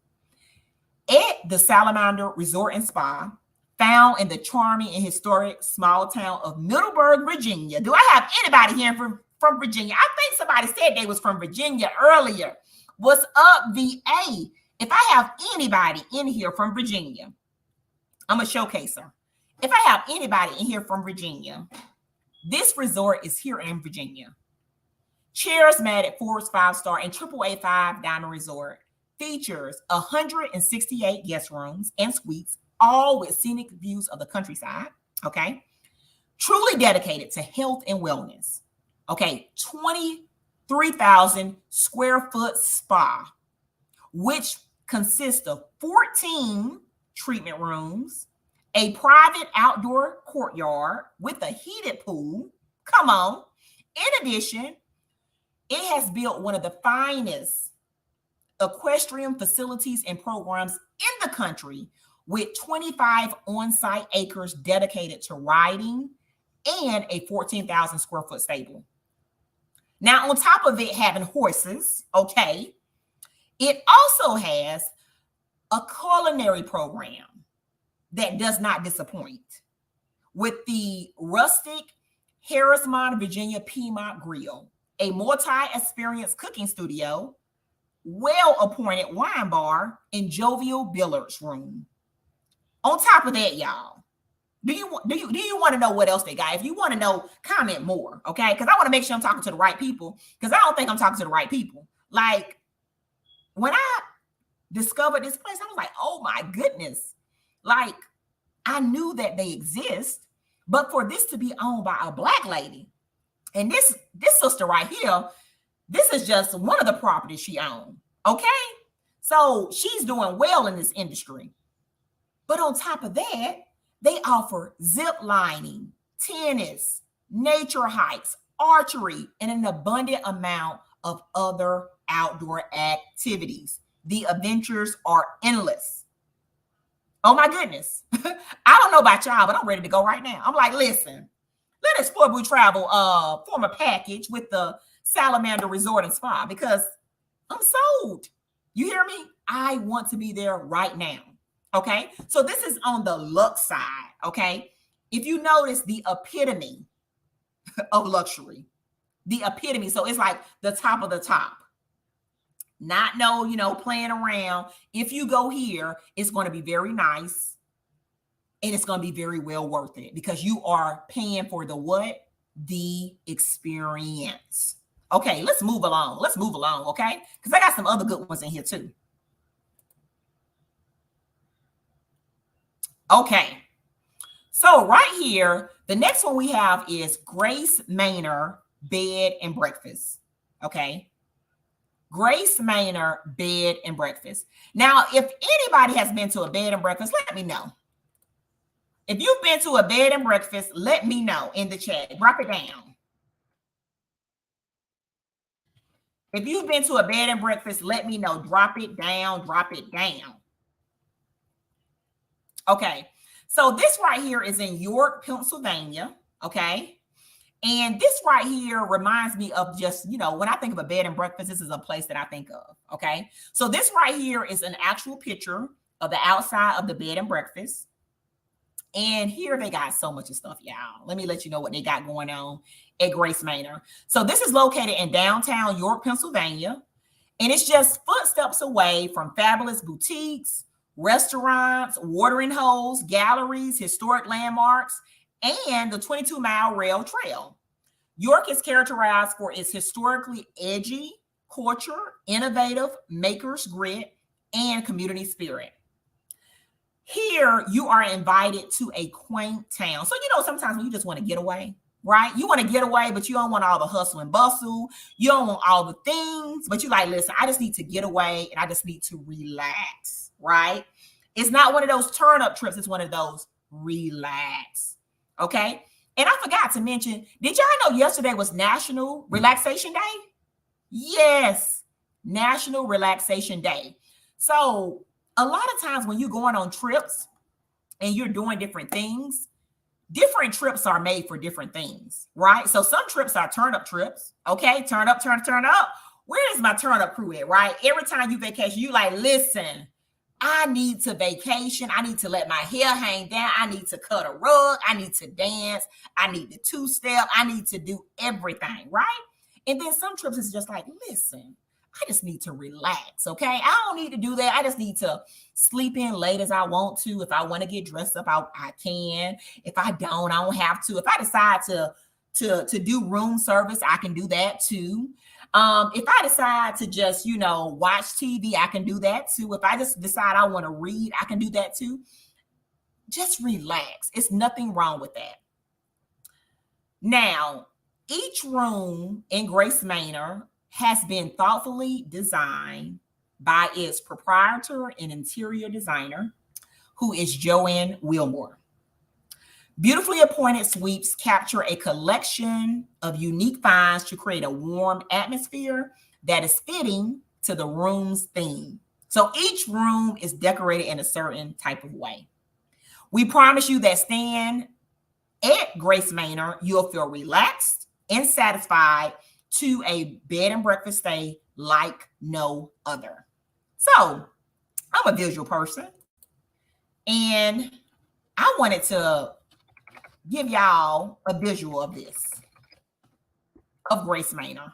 At the Salamander Resort and Spa, found in the charming and historic small town of Middleburg, Virginia. Do I have anybody here from Virginia? I think somebody said they was from Virginia earlier. What's up, VA? If I have anybody in here from Virginia, I'm a showcaser. If I have anybody in here from Virginia, this resort is here in Virginia. Charismatic Forbes 5-star and AAA 5-diamond resort features 168 guest rooms and suites, all with scenic views of the countryside. Okay. Truly dedicated to health and wellness. Okay. 23,000 square foot spa, which consists of 14 treatment rooms, a private outdoor courtyard with a heated pool. Come on. In addition, it has built one of the finest equestrian facilities and programs in the country, with 25 on-site acres dedicated to riding and a 14,000 square foot stable. Now, on top of it having horses, okay, it also has a culinary program that does not disappoint, with the rustic Harrismont, Virginia Piedmont Grill, a multi-experience cooking studio, well-appointed wine bar, and jovial billiards room. On top of that, y'all, do you want to know what else they got? If you want to know, comment more, okay? Because I want to make sure I'm talking to the right people, because I don't think I'm talking to the right people. Like, when I discovered this place, I was like, oh my goodness. Like, I knew that they exist, but for this to be owned by a Black lady, and this sister right here, this is just one of the properties she owned, okay? So she's doing well in this industry. But on top of that, they offer zip lining, tennis, nature hikes, archery, and an abundant amount of other outdoor activities. The adventures are endless. Oh my goodness. I don't know about y'all, but I'm ready to go right now. I'm like, listen, let Explore Blue Travel form a package with the Salamander Resort and Spa, because I'm sold. You hear me? I want to be there right now. Okay. So this is on the luxe side. Okay. If you notice, the epitome of luxury, the epitome. So it's like the top of the top. Not playing around. If you go here, it's going to be very nice. And it's going to be very well worth it, because you are paying for the what? The experience. Okay, let's move along. Okay? Because I got some other good ones in here too. Okay. So right here, the next one we have is Grace Manor Bed and Breakfast. Okay. Grace Manor Bed and Breakfast. Now, if anybody has been to a bed and breakfast, let me know. If you've been to a bed and breakfast, let me know in the chat. Drop it down. If you've been to a bed and breakfast, let me know. Drop it down. Drop it down. Okay. So this right here is in York, Pennsylvania. Okay. And this right here reminds me of just, when I think of a bed and breakfast, this is a place that I think of. Okay. So this right here is an actual picture of the outside of the bed and breakfast. And here they got so much of stuff, y'all. Let me let you know what they got going on at Grace Manor. So this is located in downtown York, Pennsylvania. And it's just footsteps away from fabulous boutiques, restaurants, watering holes, galleries, historic landmarks, and the 22-mile rail trail. York is characterized for its historically edgy culture, innovative maker's grit, and community spirit. Here, you are invited to a quaint town. So, sometimes when you just want to get away, right? You want to get away, but you don't want all the hustle and bustle. You don't want all the things, but you like, listen, I just need to get away and I just need to relax, right? It's not one of those turn up trips. It's one of those relax. Okay. And I forgot to mention, did y'all know yesterday was National Relaxation Day? Yes, National Relaxation Day. So a lot of times when you're going on trips and you're doing different things, different trips are made for different things, right? So some trips are turn up trips. Okay, turn up. Where is my turn up crew at, right? Every time you vacation, you like, listen, I need to vacation. I need to let my hair hang down. I need to cut a rug. I need to dance. I need the two-step. I need to do everything, right? And then some trips is just like, listen, I just need to relax, okay? I don't need to do that. I just need to sleep in late as I want to. If I want to get dressed up, I can. If I don't have to. If I decide to do room service, I can do that too. If I decide to just, watch TV, I can do that too. If I just decide I want to read, I can do that too. Just relax. It's nothing wrong with that. Now, each room in Grace Manor has been thoughtfully designed by its proprietor and interior designer, who is Joanne Wilmore. Beautifully appointed suites capture a collection of unique finds to create a warm atmosphere that is fitting to the room's theme. So each room is decorated in a certain type of way. We promise you that staying at Grace Manor, you'll feel relaxed and satisfied to a bed and breakfast stay like no other. So I'm a visual person, and I wanted to give y'all a visual of this, of Grace Manor.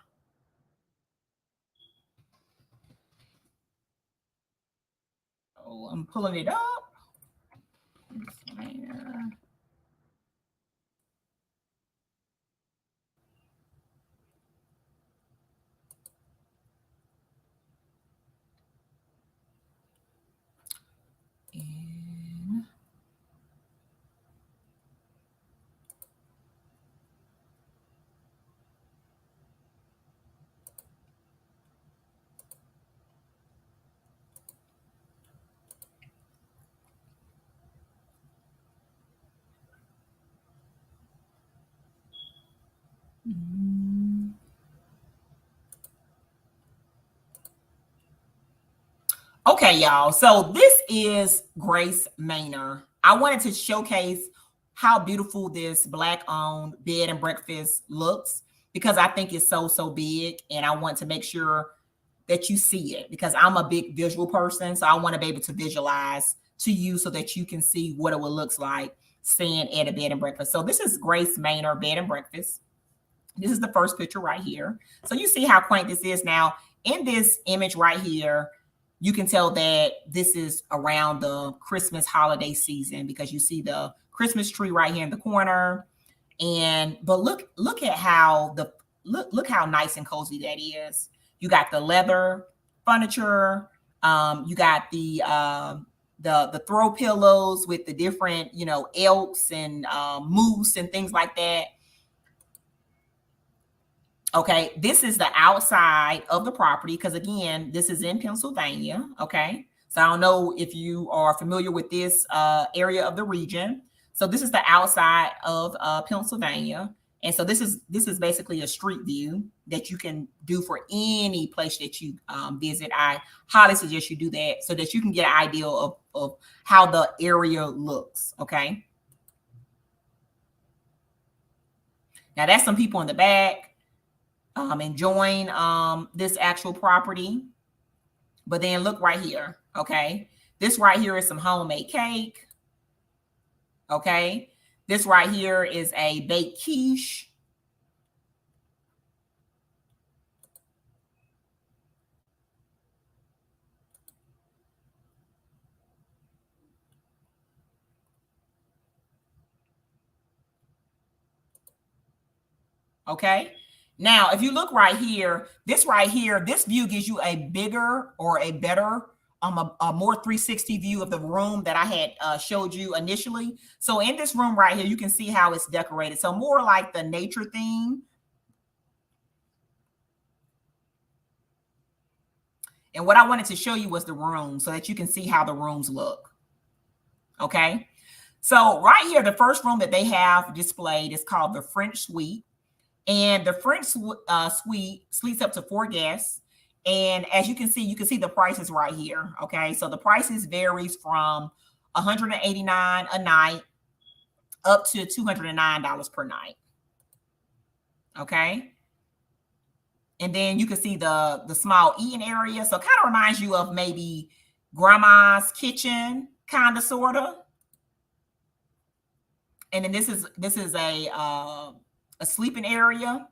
Oh, I'm pulling it up. Grace Manor. Okay, y'all. So this is Grace Manor. I wanted to showcase how beautiful this Black-owned bed and breakfast looks because I think it's so big, and I want to make sure that you see it because I'm a big visual person. So I want to be able to visualize to you so that you can see what it will look like staying at a bed and breakfast. So this is Grace Manor bed and breakfast. This is the first picture right here. So you see how quaint this is. Now, in this image right here, you can tell that this is around the Christmas holiday season because you see the Christmas tree right here in the corner. But look at how look how nice and cozy that is. You got the leather furniture. You got the throw pillows with the different, elks and moose and things like that. Okay, this is the outside of the property because, again, this is in Pennsylvania. Okay, so I don't know if you are familiar with this area of the region. So this is the outside of Pennsylvania. And so this is basically a street view that you can do for any place that you visit. I highly suggest you do that so that you can get an idea of how the area looks. Okay. Now that's some people in the back enjoying this actual property. But then look right here. Okay. This right here is some homemade cake. Okay. This right here is a baked quiche. Okay. Now, if you look right here, this view gives you a bigger or a better, a more 360 view of the room that I had showed you initially. So in this room right here, you can see how it's decorated. So more like the nature theme. And what I wanted to show you was the room so that you can see how the rooms look. Okay. So right here, the first room that they have displayed is called the French Suite. And the French suite sleeps up to 4 guests. And as you can see the prices right here. Okay. So the prices varies from $189 a night up to $209 per night. Okay. And then you can see the small eating area. So it kind of reminds you of maybe grandma's kitchen, kind of, sort of. And then this is a sleeping area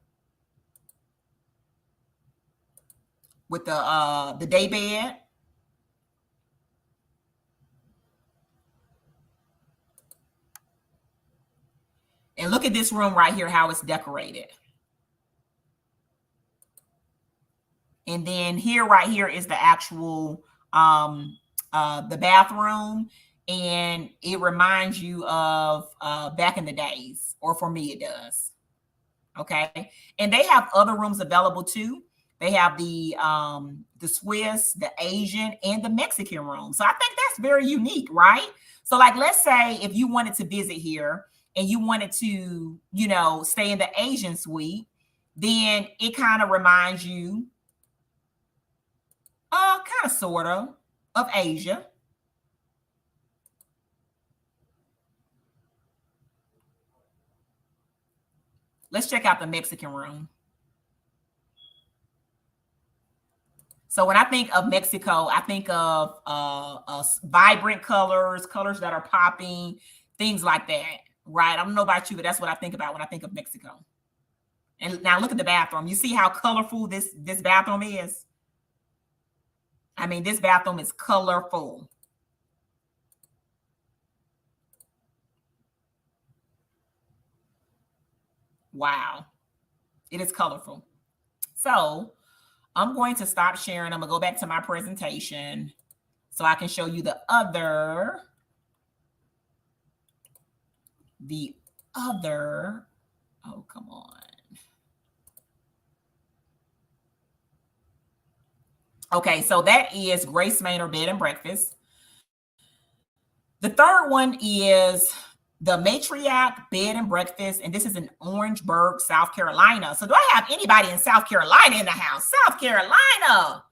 with the day bed. And look at this room right here, how it's decorated. And then right here is the actual the bathroom, and it reminds you of back in the days, or for me it does. Okay. And they have other rooms available too. They have the Swiss, the Asian, and the Mexican room. So I think that's very unique, right? So like, let's say if you wanted to visit here and you wanted to, you know, stay in the Asian suite, then it kind of reminds you kind of sort of Asia. Let's check out the Mexican room. So when I think of Mexico, I think of vibrant colors that are popping, things like that, right? I don't know about you, but that's what I think about when I think of Mexico. And now look at the bathroom. You see how colorful this bathroom is? I mean, this bathroom is colorful. Wow. It is colorful. So I'm going to stop sharing. I'm going to go back to my presentation so I can show you the other. Oh, come on. Okay, so that is Grace Manor Bed and Breakfast. The third one is the Matriarch Bed and Breakfast, and this is in Orangeburg, South Carolina. So do I have anybody in South Carolina in the house? South Carolina,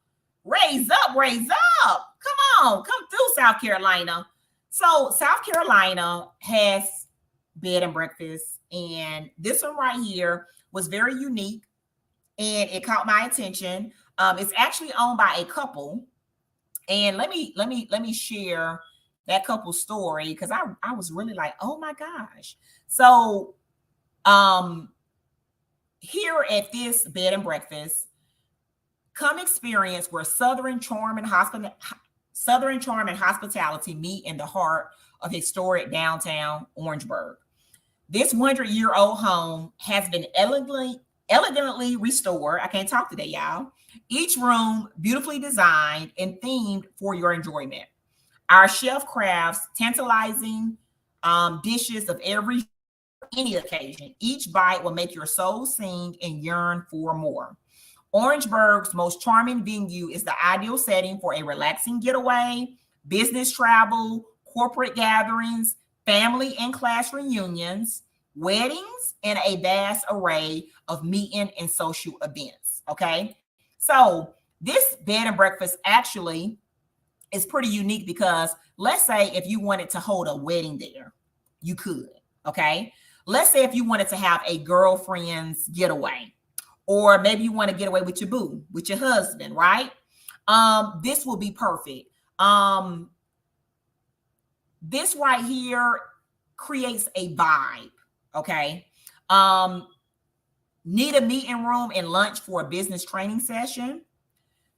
raise up, raise up. Come on, come through, South Carolina. So South Carolina has bed and breakfast, and this one right here was very unique, and it caught my attention. It's actually owned by a couple, and let me share that couple's story, because I was really like, oh my gosh. So here at this bed and breakfast, come experience where Southern charm and hospitality meet in the heart of historic downtown Orangeburg. This 100-year-old home has been elegantly restored. I can't talk today, y'all. Each room beautifully designed and themed for your enjoyment. Our chef crafts tantalizing dishes of any occasion. Each bite will make your soul sing and yearn for more. Orangeburg's most charming venue is the ideal setting for a relaxing getaway, business travel, corporate gatherings, family and class reunions, weddings, and a vast array of meeting and social events. Okay. So this bed and breakfast actually is pretty unique because let's say if you wanted to hold a wedding there, you could. Okay. Let's say if you wanted to have a girlfriend's getaway, or maybe you want to get away with your boo, with your husband, right? This will be perfect. This right here creates a vibe. Okay. Need a meeting room and lunch for a business training session.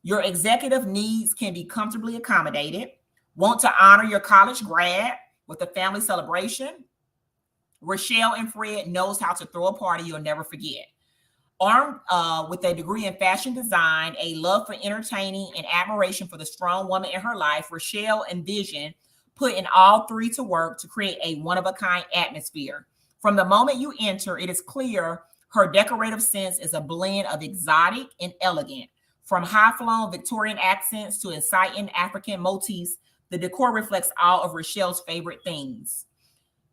Your executive needs can be comfortably accommodated. Want to honor your college grad with a family celebration. Rochelle and Fred knows how to throw a party you'll never forget. Armed with a degree in fashion design, a love for entertaining, and admiration for the strong woman in her life, Rochelle envisioned putting all three to work to create a one-of-a-kind atmosphere. From the moment you enter, it is clear her decorative sense is a blend of exotic and elegant. From high-flown Victorian accents to inciting African motifs, the decor reflects all of Rochelle's favorite things.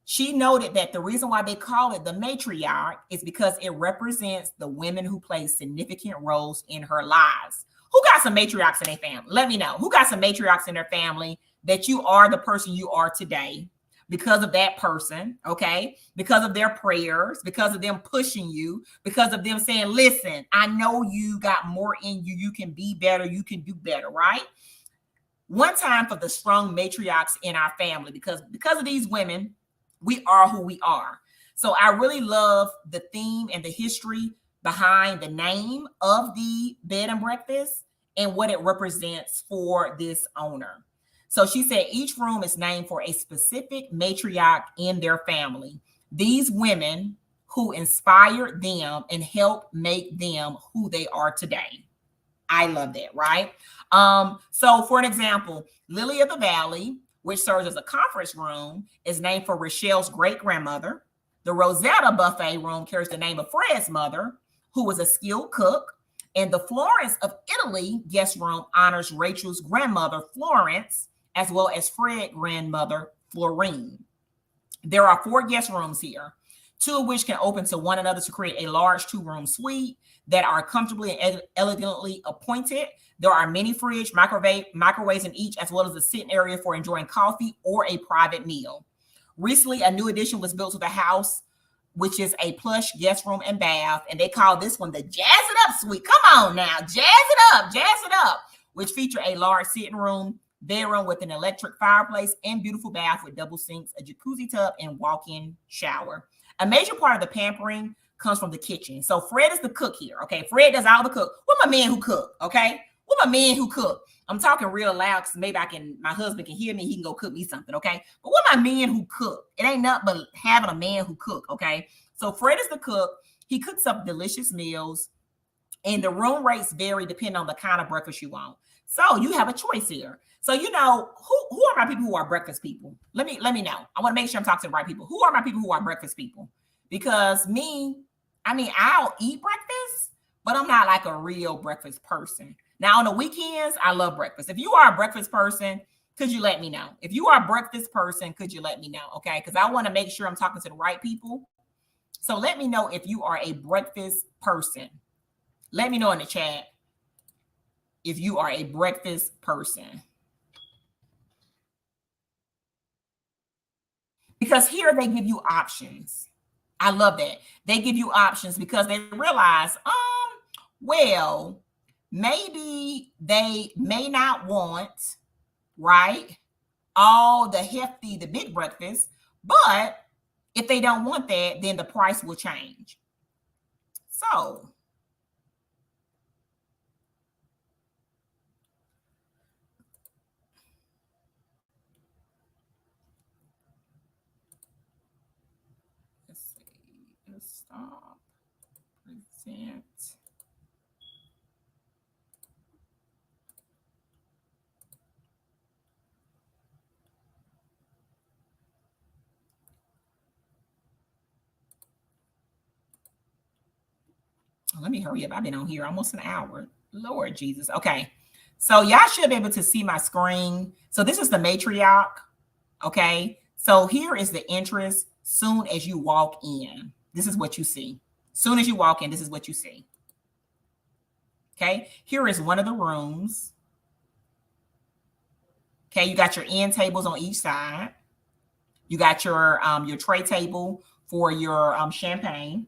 She noted that the reason why they call it the matriarch is because it represents the women who play significant roles in her lives. Who got some matriarchs in their family? Let me know. Who got some matriarchs in their family that you are the person you are today because of that person, okay? Because of their prayers, because of them pushing you, because of them saying, listen, I know you got more in you. You can be better. You can do better, right? One time for the strong matriarchs in our family, because of these women, we are who we are. So I really love the theme and the history behind the name of the bed and breakfast and what it represents for this owner. So she said each room is named for a specific matriarch in their family. These women who inspired them and helped make them who they are today. I love that, right? So for an example, Lily of the Valley, which serves as a conference room, is named for Rochelle's great-grandmother. The Rosetta Buffet room carries the name of Fred's mother, who was a skilled cook. And the Florence of Italy guest room honors Rachel's grandmother, Florence, as well as Fred's grandmother, Florine. There are 4 guest rooms here, 2 of which can open to one another to create a large 2-room suite that are comfortably and elegantly appointed. There are many fridge, microwaves in each, as well as a sitting area for enjoying coffee or a private meal. Recently, a new addition was built to the house, which is a plush guest room and bath, and they call this one the Jazz It Up Suite. Come on now, jazz it up, which feature a large sitting room, bedroom with an electric fireplace, and beautiful bath with double sinks, a jacuzzi tub, and walk-in shower. A major part of the pampering comes from the kitchen. So Fred is the cook here, okay? Fred does all the cook. What my man who cook, okay? What my man who cook? I'm talking real loud because maybe my husband can hear me. He can go cook me something, okay? But what my man who cook? It ain't nothing but having a man who cook, okay? So Fred is the cook. He cooks up delicious meals, and the room rates vary depending on the kind of breakfast you want. So you have a choice here. So who are my people who are breakfast people? Let me know. I want to make sure I'm talking to the right people. Who are my people who are breakfast people? Because I'll eat breakfast, but I'm not like a real breakfast person. Now on the weekends, I love breakfast. If you are a breakfast person, could you let me know? If you are a breakfast person, could you let me know? Okay, because I want to make sure I'm talking to the right people. So let me know if you are a breakfast person. Let me know in the chat if you are a breakfast person. Because here they give you options. I love that. They give you options because they realize, well, maybe they may not want, right, all the big breakfast, but if they don't want that, then the price will change. So let's see. Let's stop. Present. Let me hurry up. I've been on here almost an hour. Lord Jesus. Okay. So y'all should be able to see my screen. So this is the matriarch. Okay. So here is the entrance Soon as you walk in, this is what you see. Soon as you walk in, this is what you see. Okay, here is one of the rooms. Okay, you got your end tables on each side. You got your tray table for your champagne.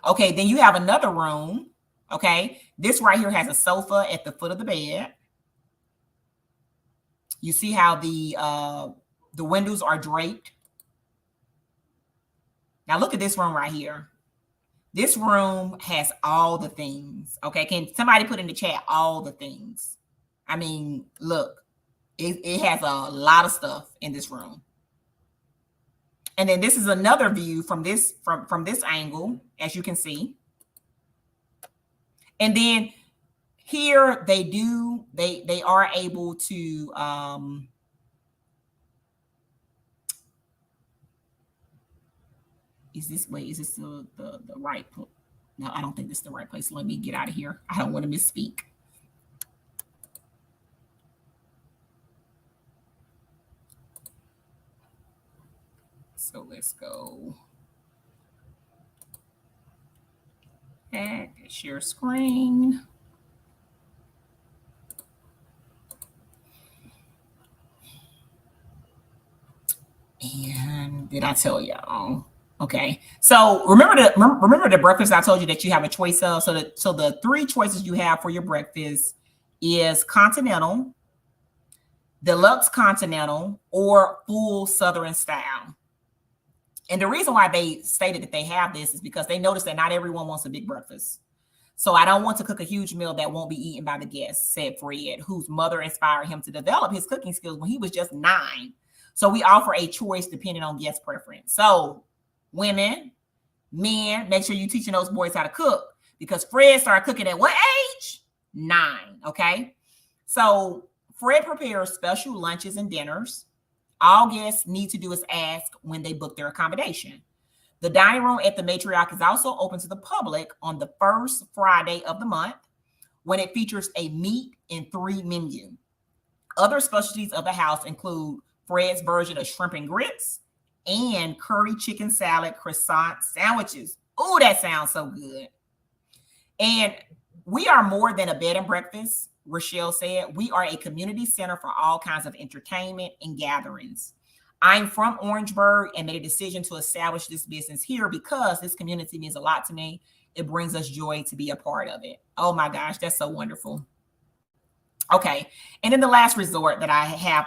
Okay, then you have another room. Okay, this right here has a sofa at the foot of the bed. You see how the windows are draped. Now look at this room right here. This room has all the things. Okay, can somebody put in the chat all the things? I mean, look, it has a lot of stuff in this room. And then this is another view from this angle, as you can see. And then here they are able to is this the right no, I don't think this is the right place. Let me get out of here. I don't want to misspeak. So let's go back, share screen. And did I tell y'all? Okay, so remember the breakfast I told you that you have a choice of. So the three choices you have for your breakfast is continental, deluxe continental, or full Southern style. And the reason why they stated that they have this is because they noticed that not everyone wants a big breakfast. So I don't want to cook a huge meal that won't be eaten by the guests, said Fred, whose mother inspired him to develop his cooking skills when he was just 9. So we offer a choice depending on guest preference. So women, men, make sure you're teaching those boys how to cook, because Fred started cooking at what age? 9, okay? So Fred prepares special lunches and dinners. All guests need to do is ask when they book their accommodation. The dining room at the Matriarch is also open to the public on the first Friday of the month, when it features a meat and 3 menu. Other specialties of the house include Fred's version of shrimp and grits and curry chicken salad croissant sandwiches. Oh, that sounds so good. And we are more than a bed and breakfast, Rochelle said. We are a community center for all kinds of entertainment and gatherings. I'm from Orangeburg and made a decision to establish this business here because this community means a lot to me. It brings us joy to be a part of it. Oh my gosh, that's so wonderful. Okay, and then the last resort that I have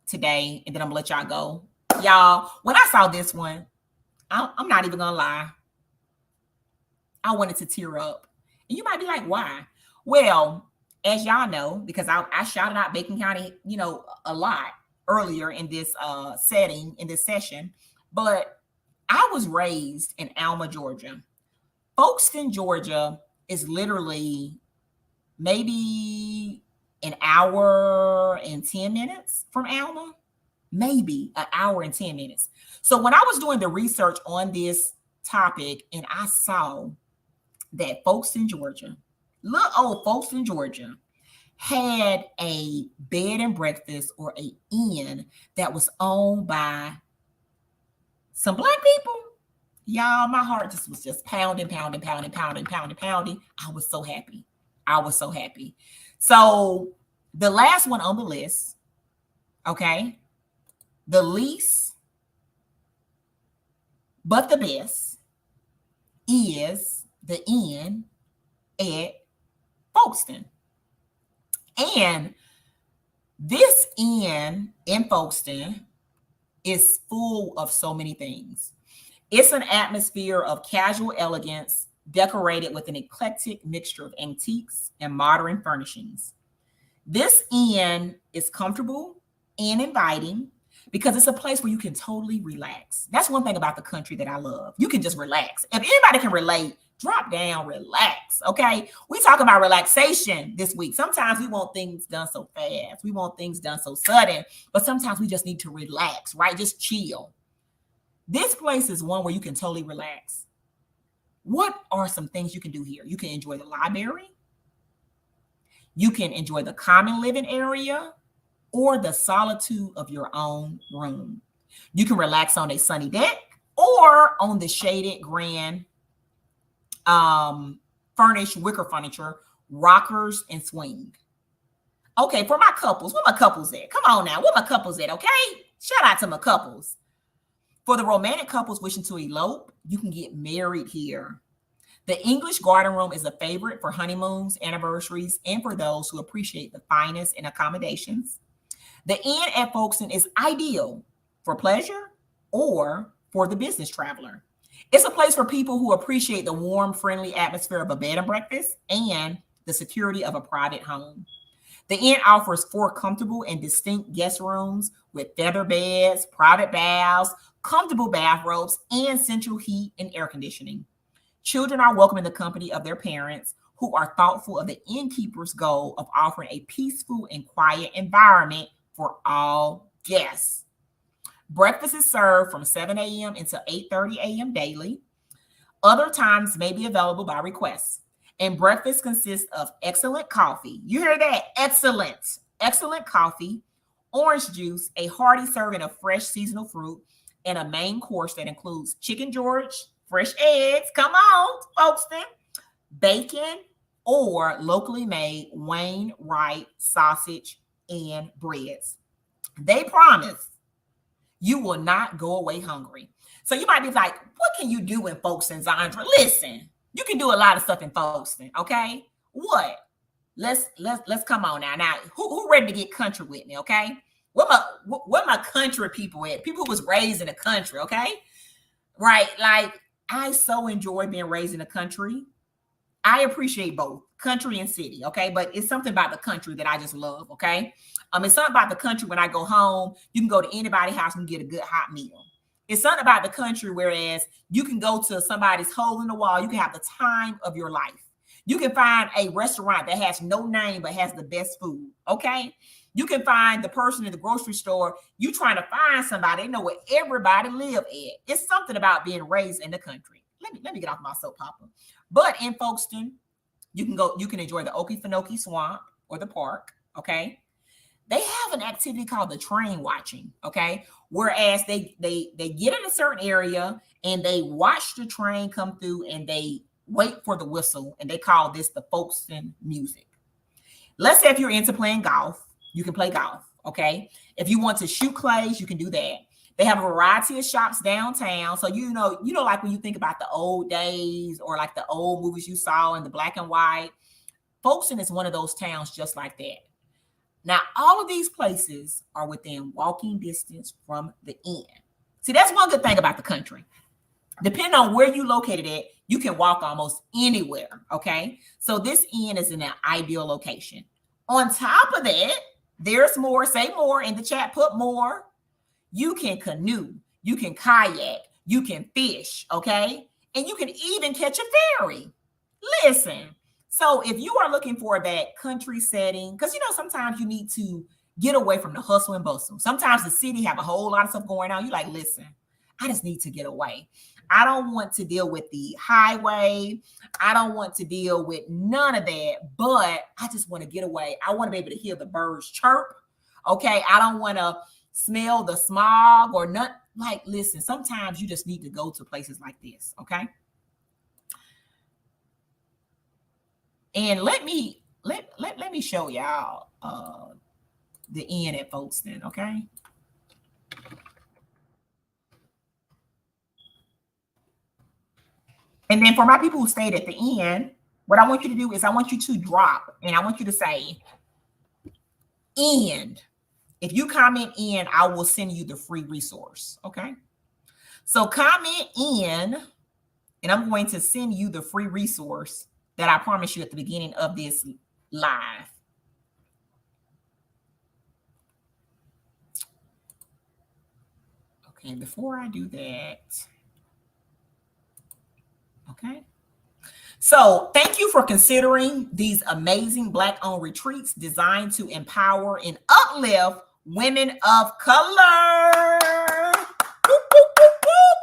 today, and then I'm gonna let y'all go. Y'all, when I saw this one, I'm not even gonna lie, I wanted to tear up. And you might be like, why? Well, as y'all know, because I shouted out Bacon County, a lot earlier in this setting, in this session, but I was raised in Alma, Georgia. Folkestone, Georgia is literally maybe an hour and 10 minutes from Alma, maybe an hour and 10 minutes. So when I was doing the research on this topic and I saw that Folkestone, Georgia, little old Folkestone, Georgia, had a bed and breakfast or an inn that was owned by some Black people, y'all, my heart was just pounding. I was so happy. So the last one on the list, okay, the least but the best is the inn at Folkestone. And this inn in Folkestone is full of so many things. It's an atmosphere of casual elegance, decorated with an eclectic mixture of antiques and modern furnishings. This inn is comfortable and inviting because it's a place where you can totally relax. That's one thing about the country that I love. You can just relax. If anybody can relate, drop down, relax, okay? We talk about relaxation this week. Sometimes we want things done so fast. We want things done so sudden, but sometimes we just need to relax, right? Just chill. This place is one where you can totally relax. What are some things you can do here? You can enjoy the library. You can enjoy the common living area, or the solitude of your own room. You can relax on a sunny deck or on the shaded grand furnished wicker furniture, rockers, and swing. Okay, for my couples, where my couples at? Come on now, where my couples at, okay? Shout out to my couples. For the romantic couples wishing to elope, you can get married here. The English garden room is a favorite for honeymoons, anniversaries, and for those who appreciate the finest in accommodations. The inn at Folkestone is ideal for pleasure or for the business traveler. It's a place for people who appreciate the warm, friendly atmosphere of a bed and breakfast and the security of a private home. The inn offers 4 comfortable and distinct guest rooms with feather beds, private baths, comfortable bathrobes, and central heat and air conditioning. Children are welcome in the company of their parents who are thoughtful of the innkeeper's goal of offering a peaceful and quiet environment for all guests. Breakfast is served from 7 a.m. until 8:30 a.m. daily. Other times may be available by request. And breakfast consists of excellent coffee. You hear that? Excellent. Excellent coffee, orange juice, a hearty serving of fresh seasonal fruit, and a main course that includes chicken George, fresh eggs, come on, Folkestone, bacon, or locally made Wayne Wright sausage and breads. They promise you will not go away hungry. So you might be like, what can you do in Folkestone, Zandra? Listen, you can do a lot of stuff in Folkestone, okay? What? Let's come on now. Now, who ready to get country with me, okay? Where my country people at? People who was raised in the country, okay? Right? Like, I so enjoy being raised in the country. I appreciate both country and city, okay? But it's something about the country that I just love, okay? It's something about the country when I go home, you can go to anybody's house and get a good hot meal. It's something about the country, whereas you can go to somebody's hole in the wall, you can have the time of your life. You can find a restaurant that has no name but has the best food, okay? You can find the person in the grocery store, you trying to find somebody, they know where everybody live at. It's something about being raised in the country. Let me get off my soap opera. But in Folkestone, you can enjoy the Okefenokee Swamp or the park, okay? They have an activity called the train watching, okay? Whereas they get in a certain area and they watch the train come through and they wait for the whistle, and they call this the Folkestone music. Let's say if you're into playing golf, you can play golf, okay? If you want to shoot clays, you can do that. They have a variety of shops downtown. So, you know, like when you think about the old days or like the old movies you saw in the black and white, Folkestone is one of those towns just like that. Now, all of these places are within walking distance from the inn. See, that's one good thing about the country. Depending on where you located at, you can walk almost anywhere, okay? So this inn is in an ideal location. On top of that, there's more. Say more in the chat, put more. You can canoe, you can kayak, you can fish, okay? And you can even catch a ferry. Listen, so if you are looking for that country setting, because you know sometimes you need to get away from the hustle and bustle. Sometimes the city have a whole lot of stuff going on. You're like, listen, I just need to get away. I don't want to deal with the highway. I don't want to deal with none of that, but I just want to get away. I want to be able to hear the birds chirp, okay? I don't want to smell the smog or not. Like, listen, sometimes you just need to go to places like this, okay? And let me show y'all the inn at Folkestone, okay? And then for my people who stayed at the inn, what I want you to do is I want you to drop and I want you to say end. If you comment in, I will send you the free resource, okay? So comment in, and I'm going to send you the free resource that I promised you at the beginning of this live. Okay, before I do that, okay. So thank you for considering these amazing Black-owned retreats designed to empower and uplift women of color. Whoop, whoop, whoop, whoop.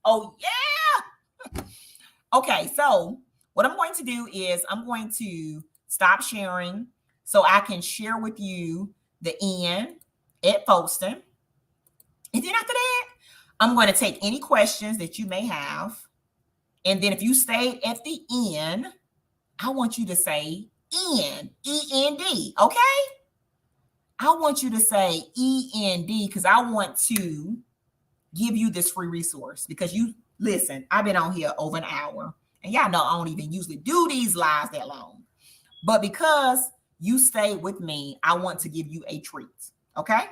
Oh, yeah. Okay, so what I'm going to do is I'm going to stop sharing so I can share with you the inn. at Folkestone. And then after that, I'm going to take any questions that you may have. And then if you stayed at the end, I want you to say END, E-N-D, okay? I want you to say END because I want to give you this free resource because you, listen, I've been on here over an hour. And y'all know I don't even usually do these lives that long. But because you stayed with me, I want to give you a treat, okay?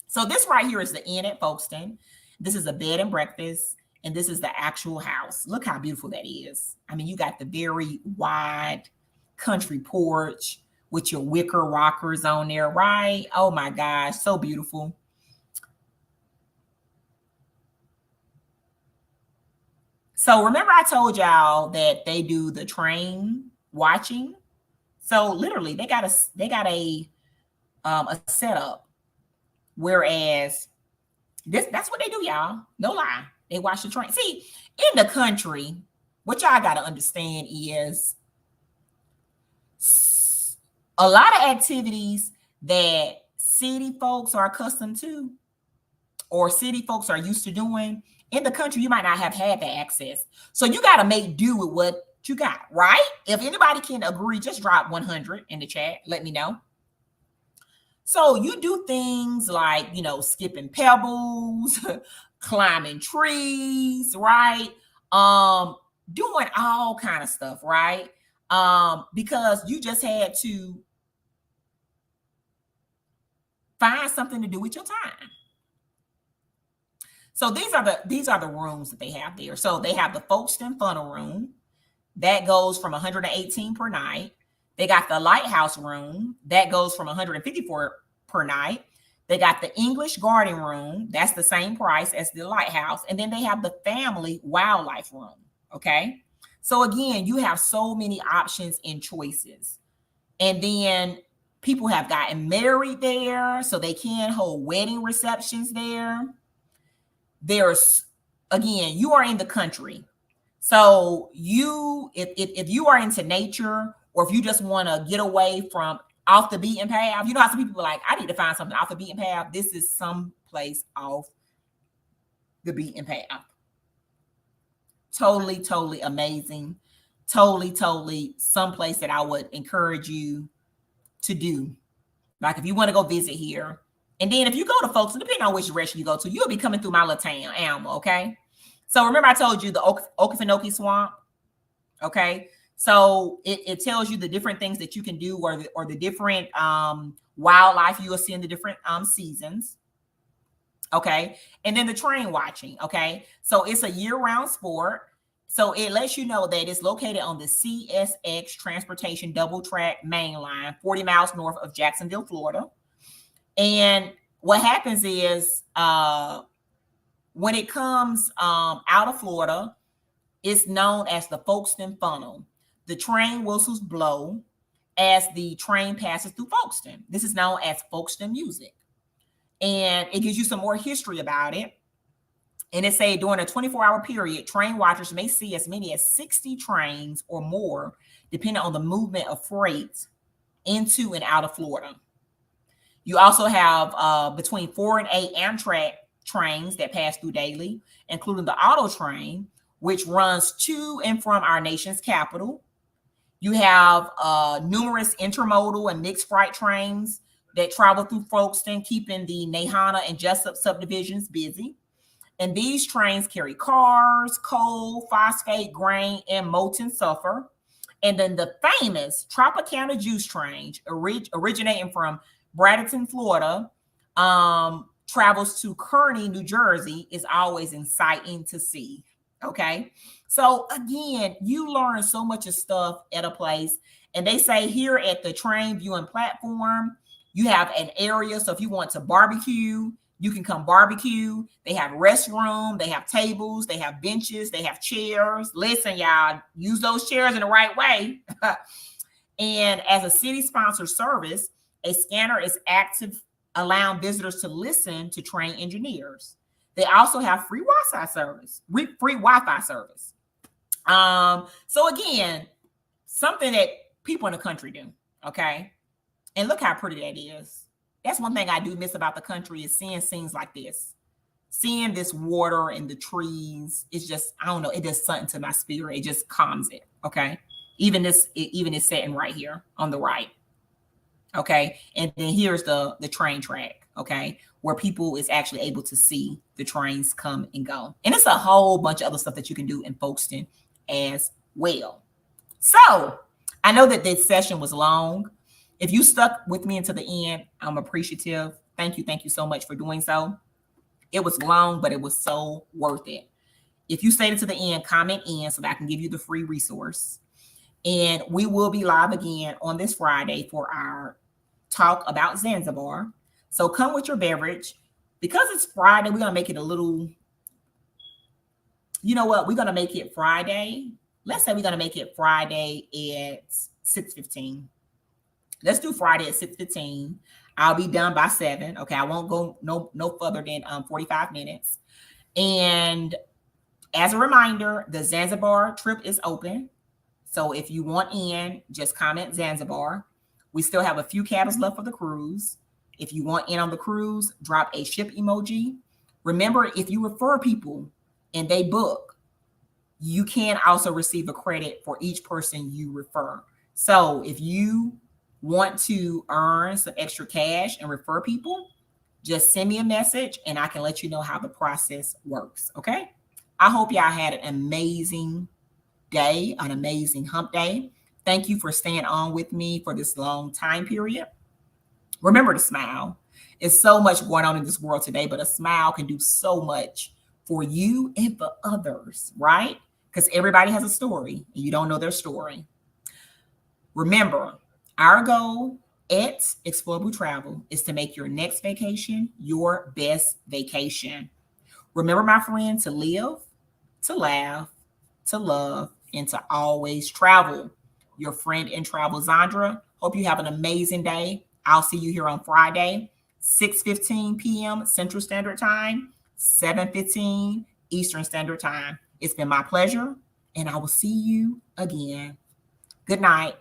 So this right here is the inn at Folkestone. This is a bed and breakfast, and this is the actual house. Look how beautiful that is. I mean, you got the very wide country porch with your wicker rockers on there, right? Oh my gosh, so beautiful. So remember I told y'all that they do the train watching. So literally they got a setup. Whereas that's what they do, y'all. No lie. They watch the train. See, in the country, what y'all got to understand is a lot of activities that city folks are accustomed to or city folks are used to doing. In the country, you might not have had that access. So you got to make do with what you got, right? If anybody can agree, just drop 100 in the chat. Let me know. So you do things like, skipping pebbles, climbing trees, right? Doing all kind of stuff, right? Because you just had to find something to do with your time. So these are the rooms that they have there. So they have the Folkestone Funnel Room that goes from 118 per night. They got the Lighthouse Room that goes from 154 per night. They got the English Garden Room. That's the same price as the Lighthouse. And then they have the Family Wildlife Room. Okay. So again, you have so many options and choices. And then people have gotten married there, so they can hold wedding receptions there. There's, again, you are in the country. So if you are into nature, or if you just want to get away from off the beaten path, you know how some people are like, I need to find something off the beaten path. This is some place off the beaten path. Totally, totally amazing. Totally someplace that I would encourage you to do. Like if you want to go visit here. And then if you go to folks, depending on which direction you go to, you'll be coming through my little town, Alma, okay? So remember I told you the Okefenokee Swamp, okay? So it tells you the different things that you can do or the different wildlife you will see in the different seasons, okay? And then the train watching, okay? So it's a year-round sport. So it lets you know that it's located on the CSX Transportation Double Track Main Line, 40 miles north of Jacksonville, Florida. And what happens is when it comes out of Florida, it's known as the Folkestone Funnel. The train whistles blow as the train passes through Folkestone. This is known as Folkestone music. And it gives you some more history about it. And it say during a 24-hour period, train watchers may see as many as 60 trains or more, depending on the movement of freight into and out of Florida. You also have between 4 and 8 Amtrak trains that pass through daily, including the Auto Train, which runs to and from our nation's capital. You have numerous intermodal and mixed freight trains that travel through Folkestone, keeping the Nahana and Jessup subdivisions busy. And these trains carry cars, coal, phosphate, grain, and molten sulfur. And then the famous Tropicana Juice Train, originating from Bradenton, Florida, travels to Kearney, New Jersey, is always exciting to see. Okay. So again, you learn so much of stuff at a place. And they say here at the train viewing platform, you have an area. So if you want to barbecue, you can come barbecue. They have restroom, they have tables, they have benches, they have chairs. Listen, y'all, use those chairs in the right way. And as a city-sponsored service, a scanner is active, allowing visitors to listen to train engineers. They also have free Wi-Fi service. So again, something that people in the country do. Okay, and look how pretty that is. That's one thing I do miss about the country is seeing scenes like this. Seeing this water and the trees, it's just, I don't know, it does something to my spirit. It just calms it. Okay. Even this setting right here on the right. Okay. And then here's the train track. Okay. Where people is actually able to see the trains come and go. And it's a whole bunch of other stuff that you can do in Folkestone as well. So I know that this session was long. If you stuck with me until the end, I'm appreciative. Thank you. Thank you so much for doing so. It was long, but it was so worth it. If you stayed to the end, comment in so that I can give you the free resource. And we will be live again on this Friday for our talk about Zanzibar. So come with your beverage. Because it's Friday, we're going to make it a little, you know what? We're going to make it Friday. Let's say we're going to make it Friday at 6:15. Let's do Friday at 6:15. I'll be done by 7. Okay, I won't go no further than 45 minutes. And as a reminder, the Zanzibar trip is open. So if you want in, just comment Zanzibar. We still have a few cabins left for the cruise. If you want in on the cruise, drop a ship emoji. Remember, if you refer people and they book, you can also receive a credit for each person you refer. So if you want to earn some extra cash and refer people, just send me a message and I can let you know how the process works. Okay. I hope y'all had an amazing day, an amazing hump day. Thank you for staying on with me for this long time period. Remember to smile. There's so much going on in this world today, but a smile can do so much for you and for others, right? Because everybody has a story and you don't know their story. Remember, our goal at Explorable Travel is to make your next vacation your best vacation. Remember, my friend, to live, to laugh, to love, and to always travel. Your friend in travel, Zandra. Hope you have an amazing day. I'll see you here on Friday, 6:15 p.m. Central Standard Time, 7:15 Eastern Standard Time. It's been my pleasure, and I will see you again. Good night.